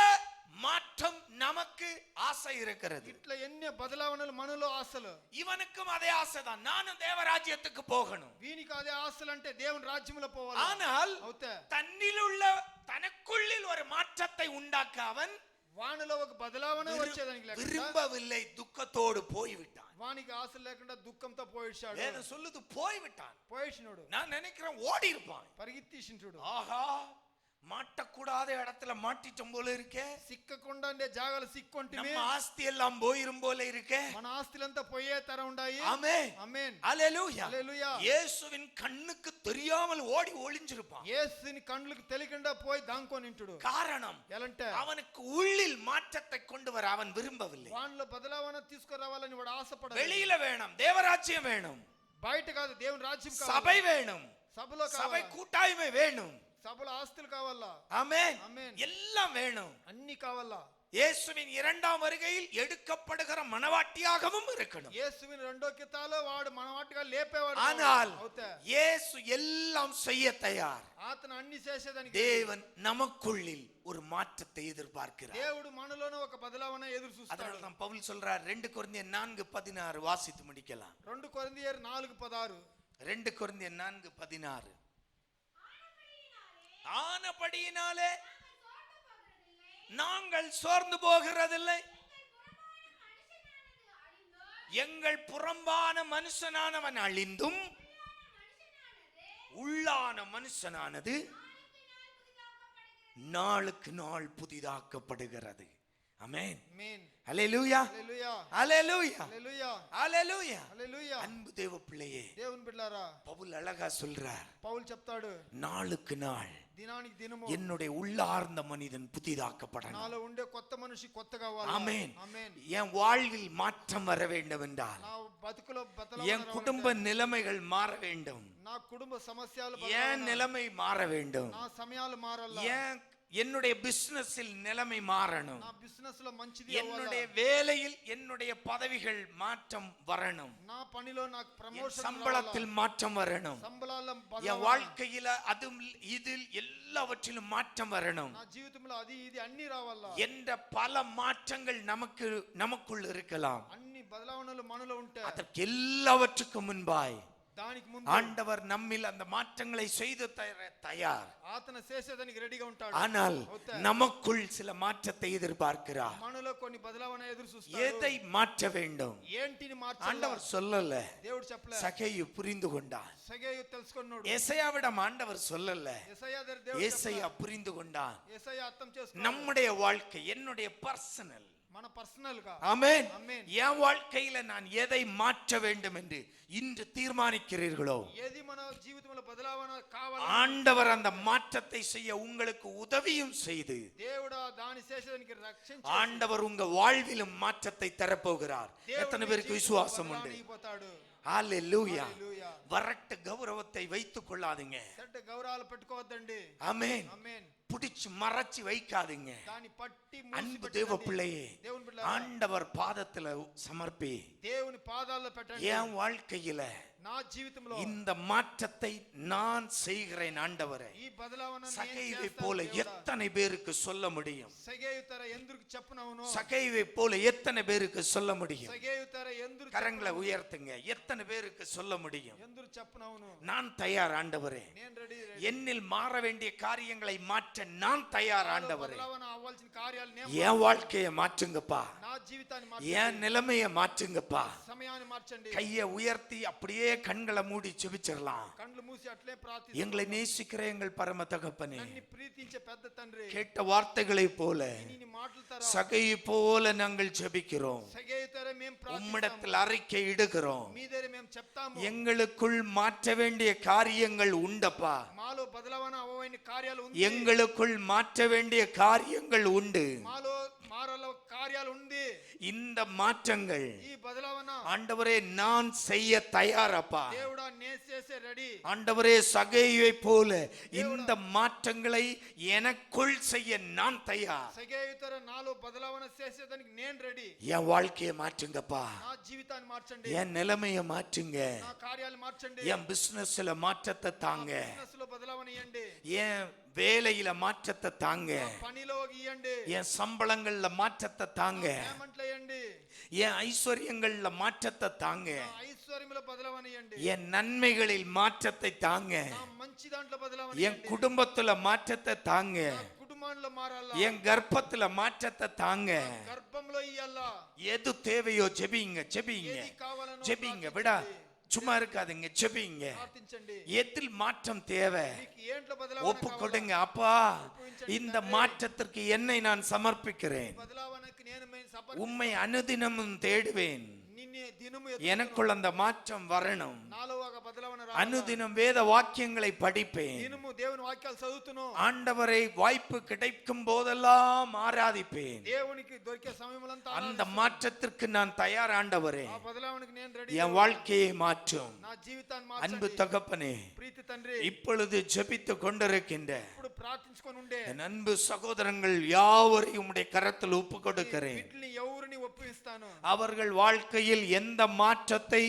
மாற்றம் நமக்கு ஆசை இருக்கிறது. ఇట్లా ఎన్ని బదలావణలు మనలో ఆశలు. இவனுக்கும் அதே ஆசைதான், நானும் தேவராஜ்யத்துக்கு போகணும். వీనికి అదే ఆశలు అంటే దేవుని రాజ్యంలో పోవాలి. ஆனால் అవుతే தன்னிலுள்ள தனக்குள்ளில் ஒரு மாற்றத்தை உண்டாக்க அவன் వానిలో ఒక బదలావణ వచ్చేదానికి లేకుండా விரும்பவில்லை, துக்கத்தோடு போய்விட்டான். వానికి ఆశలు లేకుండా దుఃఖంతో పోయిశాడు. வேதம் சொல்லுது போய்விட்டான். పోయిసినాడు. நான் நினைக்கிறேன் ஓடி இருப்பான். పరిగెత్తేసింటాడు. ஆஹா, மாட்டக்கூடாத இடத்துல மாட்டிட்டோம் போல இருக்கே. సిక్కకుండా ఉండే జాగాలు సిక్కొంటివి. நம்ம ஆஸ்தி எல்லாம் போயிரும் போல இருக்கே. మన ఆస్తులంతా పోయే తర ఉండాయి. ஆமென். ఆమేన్. ஹalleluya. హల్లెలూయా. இயேசுவின் கண்ணுக்கு தெரியாமல் ஓடி ஒளிஞ்சிருப்பான். యేసుని కండ్లకు తెలియకుండా పోయి దాంకొనింటాడు. காரணம் ఎలంటే அவனுக்கு உள்ளில் மாற்றத்தை கொண்டு வர அவன் விரும்பவில்லை. వానిలో బదలావణ తీసుకురావాలని వాడు ఆశపడలేదు. வெளியில வேணும், தேவராஜ்யம் வேணும். బయట కాదు, దేవుని రాజ్యం కావాలి. சபை வேணும், సభలో சபை కావాలి. கூட்டாய்மை வேணும். సభలో ఆస్తులు కావాలా. ஆமென். ఆమేన్. எல்லாம் வேணும். అన్ని కావాలా. இயேசுவின் இரண்டாம் வருகையில் எடுக்கப்படுகிற மனவாட்டியாகவும் இருக்கணும். యేసువిని రెండో కితాలో వాడు మనవాటిగా లేపేవాడు. ஆனால் అవుతే இயேசு எல்லாம் செய்ய தயார். అతను అన్ని చేసేదానికి தேவன் நமக்குள்ளில் ஒரு மாற்றத்தை எதிர்பார்க்கிறார். దేవుడు మనలోనే ఒక బదలావణ ఎదురు చూస్తాడు. அதனால தான் பவுல் சொல்றார் 2 கொரிந்தியர் 4:16 வாசித்து முடிக்கலாம். 2 కొరింథీయులు 4:16. 2 கொரிந்தியர் 4:16 ஆனபடியினாலே நாங்கள் சோர்ந்து போகிறதில்லை, எங்கள் புறம்பான மனுஷனானவன் அழிந்தும் உள்ளான மனுஷனானது நாளுக்கு நாள் புதிதாக்கப்படுகிறது. ஆமென். ஆமென். ஹல்லேலூயா. హల్లెలూయా. ஹல்லேலூயா. హల్లెలూయా. ஹல்லேலூயா. హల్లెలూయా. அன்பு தேவ பிள்ளையே, దేవుని బిడ్డలారా, பவுல் அழகா சொல்றார், పౌలు చెప్తాడు, நாளுக்கு நாள் దినానికి దినము என்னுடைய உள்ளார்ந்த மனிதன் புதிதாக்கப்படணும். నాలో ఉండే కొత్త మనిషి కొత్తగా అవ్వాలి. ஆமென். ఆమేన్. என் வாழ்வில் மாற்றம் வர வேண்டும் என்றால், నా బతుకులో என் குடும்ப நிலைமைகள் மாற வேண்டும், నా కుటుంబ సమస్యలు என் நிலைமை மாற வேண்டும், నా సమయాలు మారాల. என்னுடைய பிசினஸில் நிலைமை மாறணும், నా బిజినెస్ లో మంచిది என்னுடைய வேலையில் என்னுடைய பதவிகள் மாற்றம் வரணும், నా పనిలో నాకు என் ప్రమోషన్ சம்பளத்தில் மாற்றம் வரணும், సంబళాల என் வாழ்க்கையில அதும் இதில் எல்லாவற்றிலும் மாற்றம் வரணும் నా జీవితంలో అది ఇది అన్ని రావాలా. என்ற பல மாற்றங்கள் நமக்குள் இருக்கலாம். అన్ని బదలావణలు మనలో ఉంటే அதற்கு எல்லாவற்றுக்கும் முன்பாய் దానికి ముందు ஆண்டவர் நம்மில் அந்த மாற்றங்களை செய்து தர தயார். అతను చేసేదానికి రెడీగా ఉంటాడు. ஆனால் நமக்குள் சில மாற்றத்தை எதிர்பார்க்கிறார். మనలో కొన్ని బదలావణ ఎదురు చూస్తాడు. எதை மாற்ற வேண்டும்? ఏంటిని మార్చాలి? ஆண்டவர் சொல்லல, దేవుడు చెప్పలే. சகேயு புரிந்து கொண்டான். సగేయు తెలుసుకున్నాడు. ஏசாயாவிடம் ஆண்டவர் சொல்லல, యేసయ్య దగ్గర దేవుడు ஏசாயா புரிந்து கொண்டான். యేసయ్య అర్థం చేసుకున్నాడు. நம்முடைய வாழ்க்கை என்னுடைய பர்சனல். మన పర్సనల్ గా ஆமென். ఆమేన్. என் வாழ்க்கையில நான் எதை மாற்ற வேண்டும் என்று இன்று தீர்மானிக்கிறீர்களோ, ఏది మన జీవితంలో బదలావణ కావాలి, ஆண்டவர் அந்த மாற்றத்தை செய்ய உங்களுக்கு உதவியும் செய்து దేవుడు దాని చేసేదానికి రక్షించి ஆண்டவர் உங்க வாழ்விலும் மாற்றத்தை தரப்போகிறார். எத்தனை பேருக்கு விசுவாசம் உண்டு? ஹalleluya. வரட்டு கௌரவத்தை வைத்துக் கொள்ளாதீங்க. చెడ్డ గౌరవాలు పెట్టుకోవద్దండి. ஆமென். ఆమేన్. பிடிச்சு மறைச்சு வைக்காதீங்க. దాని పట్టి அன்பு தேவ பிள்ளையே, దేవుని బిడ్డ ஆண்டவர் பாதத்துல சமர்ப்பி. దేవుని పాదాల్లో పెట్టండి. என் வாழ்க்கையில నా జీవితంలో இந்த மாற்றத்தை நான் செய்கிறேன் ஆண்டவரே. ఈ బదలావన నేను சகைவை చేస్తాను போல దేవుడా. எத்தனை பேருக்கு சொல்ல முடியும்? సగేయు తర ఎందుకు చెప్పునవును? சகைவை போல எத்தனை பேருக்கு சொல்ல முடியும்? సగేయు తర ఎందుకు கரங்களை உயர்த்துங்க. எத்தனை பேருக்கு சொல்ல முடியும்? ఎందుకు చెప్పునవును? நான் தயார் ஆண்டவரே. నేను రెడీ. என்னில் மாற வேண்டிய காரியங்களை மாற்ற நான் தயார் ஆண்டவரே. బదలావన అవ్వాల్సిన కార్యాలు నేను என் வாழ்க்கையை மாற்றுங்கப்பா. నా జీవితాన్ని என் நிலைமையை மாற்றுங்கப்பா. సమయాన్ని మార్చండి. கையை உயர்த்தி அப்படியே கண்களை மூடி ஜெபிச்சிடலாம். కళ్ళు మూసి అట్లే ప్రార్థించండి. எங்களை நேசிக்கிற எங்கள் பரம தகப்பனே, నన్ను ప్రీతించే పెద్ద తండ్రి, கேட்ட வார்த்தைகளை போல నీ మాటల తర சகையை போல நாங்கள் ஜெபிக்கிறோம். సగేయు తర మేము ప్రార్థిస్తాము. உம்மிடத்தில் அறிக்கை இடுகிறோம். మీ దగ్గర మేము చెప్తాము. எங்களுக்குள் மாற்ற வேண்டிய காரியங்கள் உண்டப்பா. మాలో బదలావన అవ్వని కార్యాలు ఉంది. எங்களுக்குள் மாற்ற வேண்டிய காரியங்கள் உண்டு. మాలో మారల కార్యాలు ఉంది. இந்த மாற்றங்கள் ఈ బదలావన ஆண்டவரே நான் செய்ய தயாரப்பா. దేవుడా నేను చేసే రెడీ. ஆண்டவரே சகையை போல இந்த மாற்றங்களை எனக்குள் செய்ய நான் தயார். సగేయు తర నాలో బదలావన చేసేదానికి నేను రెడీ. என் வாழ்க்கையை மாற்றுங்கப்பா. నా జీవితాన్ని మార్చండి. என் నిலைமையை மாற்றுங்க. నా కార్యాలు మార్చండి. என் பிசினஸ்ல மாற்றத்தை தாங்க. బిజినెస్ లో బదలావన ఇయ్యండి. என் வேலையில மாற்றத்தை தாங்க. పనిలో ఇయ్యండి. என் சம்பளங்கள்ல மாற்றத்தை தாங்க. పేమెంట్లు ఇయ్యండి. என் ஐஸ்வர்யங்கள்ல மாற்றத்தை தாங்க. ఐశ్వర్యములో బదలావన ఇయ్యండి. என் நன்மைகளில் மாற்றத்தை தாங்க. నా మంచి దాంట్లో బదలావన என் குடும்பத்துல மாற்றத்தை தாங்க. కుటుంబంలో మారాలా. என் கர்ப்பத்துல மாற்றத்தை தாங்க. గర్భంలో ఇయ్యాలా. எது தேவையோ ஜெபிங்க ஜெபிங்க ఏది కావాలనో ஜெபிங்க. விடா சும்மா இருக்காதீங்க, ஜெபிங்க. ప్రార్థించండి. எதில் மாற்றம் தேவை మీకు ఏంట్లో బదలావన ஒப்பு கொடுங்க. அப்பா, இந்த மாற்றத்திற்கு என்னை நான் சமர்ப்பிக்கிறேன். బదలావనకి నేను உம்மை அனுதினமும் தேடுவேன். నిన్నే దినము எனக்குள் அந்த மாற்றம் வரணும். నాలో ఒక బదలావన రావాలి. அனுதினம் வேத வாக்கியங்களை படிப்பேன். దినము దేవుని వాక్యాలు చదువుతును. ஆண்டவரை வாய்ப்பு கிடைக்கும் போதெல்லாம் ஆராதிப்பேன். దేవునికి దొరికే సమయములంతా அந்த మాற்றத்திற்கு நான் தயார் ஆண்டவரே. ఆ బదలావనకి నేను రెడీ. என் வாழ்க்கையை மாற்றும் నా జీవితాన్ని அன்பு మార్చండి. தகப்பனே, ప్రీతి తండ్రి, இப்பொழுது ஜெபித்து கொண்டிருக்கின்ற ఇప్పుడు ప్రార్థించుకొని ఉండే என் அன்பு சகோதரங்கள் யாவரையும் உம்முடைய கரத்தில் ஒப்பு கொடுக்கிறேன். వీటిని ఎవరిని ఒప్పిస్తాను. அவர்கள் வாழ்க்கையில் எந்த மாற்றத்தை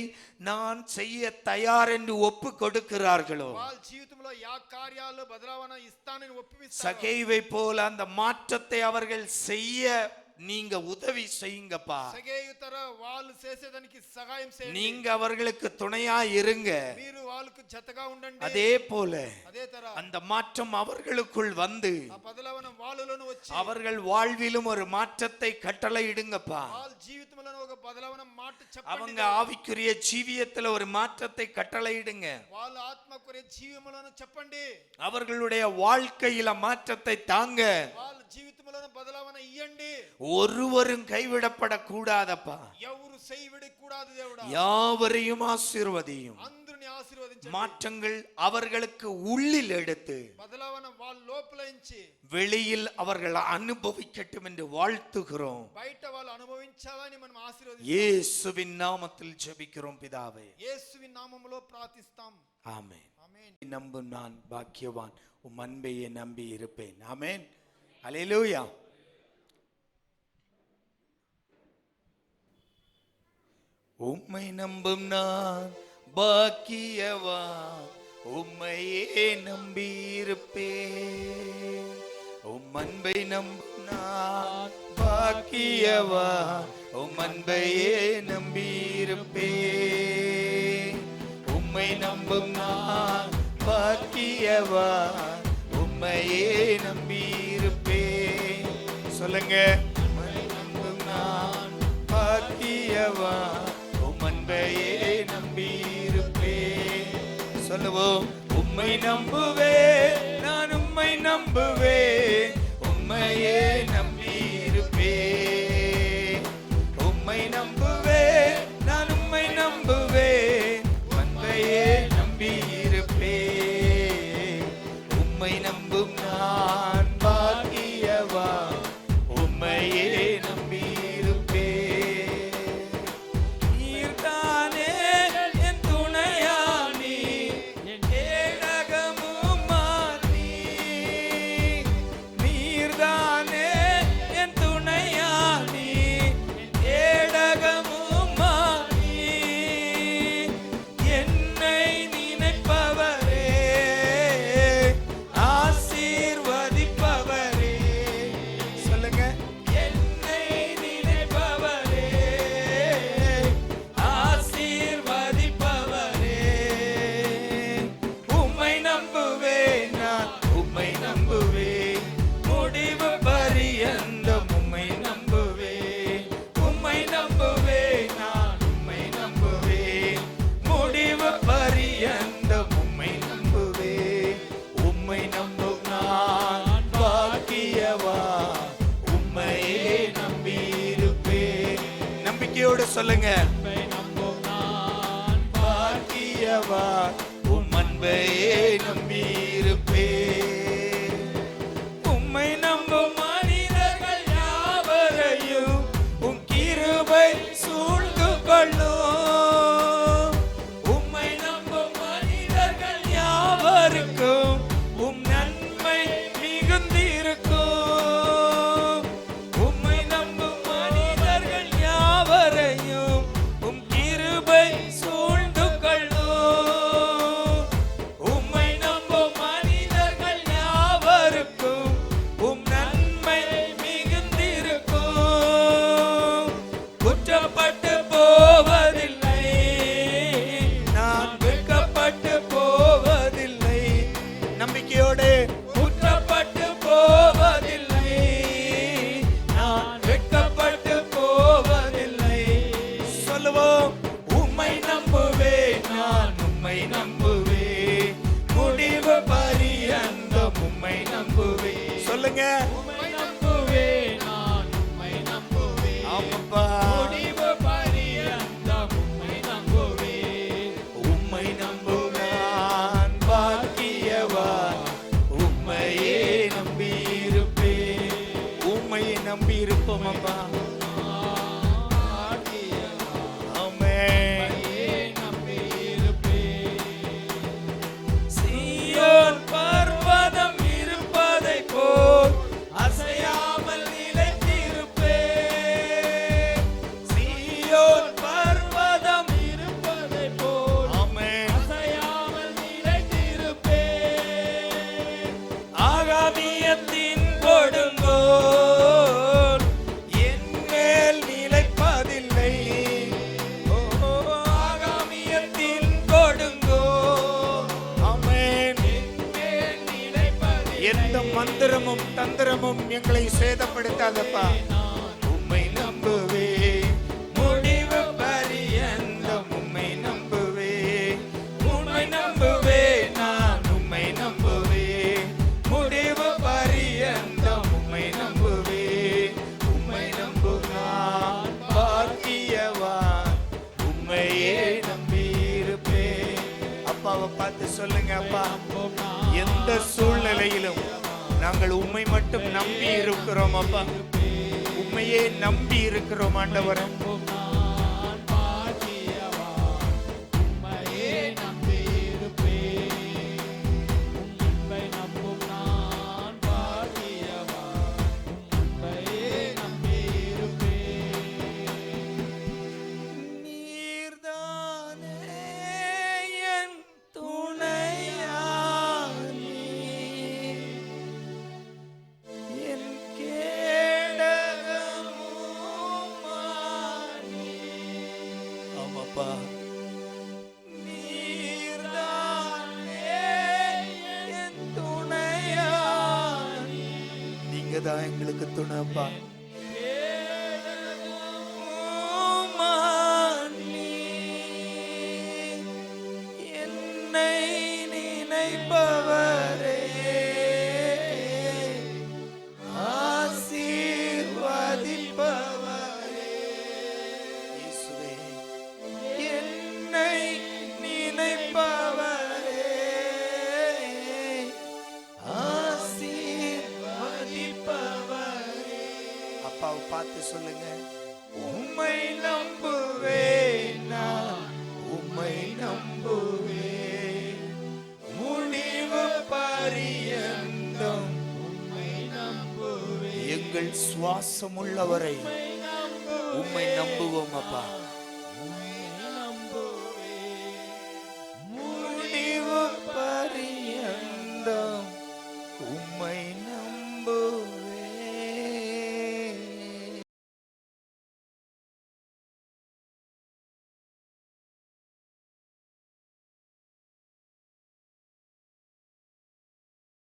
நான் செய்ய தயார் என்று ஒப்பு கொடுக்கிறார்களோ, వాళ్ళ జీవితంలో యా కార్యాలు బదలావన ఇస్తానని ఒప్పిస్తాను. சகைவை போல அந்த மாற்றத்தை அவர்கள் செய்ய நீங்க உதவி செய்யுங்கப்பா. సగేయు తర వాళ్ళు చేసేదానికి సహాయం చేయండి. நீங்க அவர்களுக்கு துணையா இருங்க. మీరు వాళ్ళకు జతగా ఉండండి. அதே போல అదే తర அந்த மாற்றம் அவர்களுக்குள் வந்து ఆ బదలావన వాళ్ళలోను వచ్చి அவர்கள் வாழ்விலும் ஒரு மாற்றத்தை கட்டளையிடுங்கப்பா. వాళ్ళ జీవితంలో ఒక బదలావన మాట చెప్పండి. அவங்க ஆவிக்குரிய ஜீவியத்துல ஒரு மாற்றத்தை கட்டளையிடுங்க. వాళ్ళ ఆత్మకురే జీవములను చెప్పండి. அவர்களுடைய வாழ்க்கையில மாற்றத்தை தாங்க. వాళ్ళ జీవితంలో బదలావన ఇయ్యండి. ஒருவரும் கைவிடப்படக்கூடாதப்பா. ఎవరు செய்விட கூடாது దేవుడా. யாவரையும் ஆசீர்வதியும். అందరిని ఆశీర్వదించండి. மாற்றங்கள் அவர்களுக்கு உள்ளில் எடுத்து బదలావన వాళ్ళ లోపల నుంచి வெளியில் அவர்கள் அனுபவிக்கட்டும் என்று வாழ்த்துகிறோம். బయట వాళ్ళు అనుభవించాలని మనం ఆశీర్వదిస్తాం. இயேசுவின் நாமத்தில் ஜெபிக்கிறோம் பிதாவே. యేసువి నామములో ప్రార్థిస్తాం. ஆமென். ఆమేన్. நம்பும் நான் பாக்கியவான், உம் அன்பையே நம்பி இருப்பேன். ஆமென். அல்லேலூயா. உம்மை நம்பும் நான் பாக்கியவான், உம்மையே நம்பி இருப்பேன். உம் அன்பை நம்பும் நான் பாக்கியவான், உம் அன்பையே நம்பி இருப்பேன். உம்மை நம்பும் நான் பாக்கியவான், உம்மையே நம்பி இருப்பேன். சொல்லுங்க. உம்மை நம்பும் நான் பாக்கியவான், உம் அன்பையே நம்பி இருப்பேன். சொல்லுவோம். உம்மை நம்புவேன், நான் உம்மை நம்புவேன், உம்மையே நம்பி இருப்பேன். உம்மை நம்புவேன், நான் உம்மை நம்புவேன், அன்பையே நம்பி இருப்பேன். உம்மை நம்பும் நான் பாக்கியவான், உம்மையே நம்பி இருப்பேன். நீர்தானே என் துணையானி, என் கேடகமும் மாறி. நீர்தானே நம்பிக்கையோடு சொல்லுங்க. பாக்கியவா உம் அன்பையே நம்பியிருப்பே. உம்மை நம்பும் மனிதர்கள் யாவரையும் உம் கிருபை சூழ்ந்து கொள்ளும். உம்மை நம்பும் மனிதர்கள் யாவருக்கும் உம் நன்மை மிகுந்திருக்கும். உம்மை நம்பும் மனிதர்கள் யாவரையும் உம் கிருபை சூழ்ந்து கொள்ளும். உம்மை நம்பும் மனிதர்கள் யாவருக்கும் உம் நன்மை மிகுந்திருக்கும். குற்றப்பட்டு போவதில்லை, நான் வெட்கப்பட்டு போவதில்லை. நம்பிக்கையோடு குற்றப்பட்டு போவதில்லை, நான் வெட்கப்பட்டு போவதில்லை. சொல்லுவோம். உம்மை நம்புவேன், நான் உம்மை நம்புவேன், முடிவு பரியந்தம் உம்மை நம்புவேன். சொல்லுங்க. உம்மை நம்புவேன், நான் உம்மை நம்புவேன், ஆமாப்பா. முடிவு பரியந்தம் உம்மை நம்புவேன். உம்மை நம்புவான் பாக்கியவான், உம்மையே நம்பியிருப்பேன். உம்மையை நம்பியிருப்போம் அப்பா. ஆமென். சீயோன் பர்வதம் இருப்பதைப் போல் அசையாமல் நிலைத்திருப்பேன். சீயோன் பர்வதம் இருப்பதைப் போல் ஆமென். அசையாமல் நிலைத்திருப்பேன். ஆகாமியத்தின் கொடுங்கோல் என் மேல் நிலைப்பதில்லை. ஓ, ஆகாமியத்தின் கொடுங்கோல் ஆமென். மேல் நிலைப்பதில்லை. எந்த மந்திரமும் தந்திரமும் எங்களை சேதப்படுத்தாதப்பா. உம்மை நம்புவேன், முடிவு பரியந்தம் உம்மை நம்புவேன். உம்மை நம்புவேன், நான் உம்மை நம்புவேன், முடிவு பரியந்தம் உம்மை நம்புவேன். உம்மை நம்புவான் பாக்கியவான், உம்மையே நம்பியிருப்பேன். அப்பாவை பார்த்து சொல்லுங்க. அப்பா, எந்த சூழ்நிலையிலும் நாங்கள் உம்மை மட்டும் நம்பி இருக்கிறோம் அப்பா. உம்மையே நம்பி இருக்கிறோம் ஆண்டவரே. நான் பாக்கியவான், உம்மையே நம்பியிருப்பேன். உம் அன்பை நம்பும் நான் பாக்கியவான், உம் அன்பையே நம்பியிருப்பேன். நீர்தானே என் துணையாளி, என் கேடகமுமானி. ஆமாப்பா. நீர்தானே என் துணையாளி. நீங்க தான் எங்களுக்கு துணைப்பா. என்னை நினைப்பவரே, ஆசீர்வதிப்பவரே. இயேசுவே, என்னை நினைப்பவரே, ஆசீர்வதிப்பவரே. அப்பாவை பார்த்து சொல்லுங்க. உம்மை நம்புவேன், நான் உம்மை நம்புவேன், முடிவு பரியந்தம் உம்மை நம்புவேன். எங்கள் சுவாசம் உள்ளவரை உம்மை நம்புவோம் அப்பா.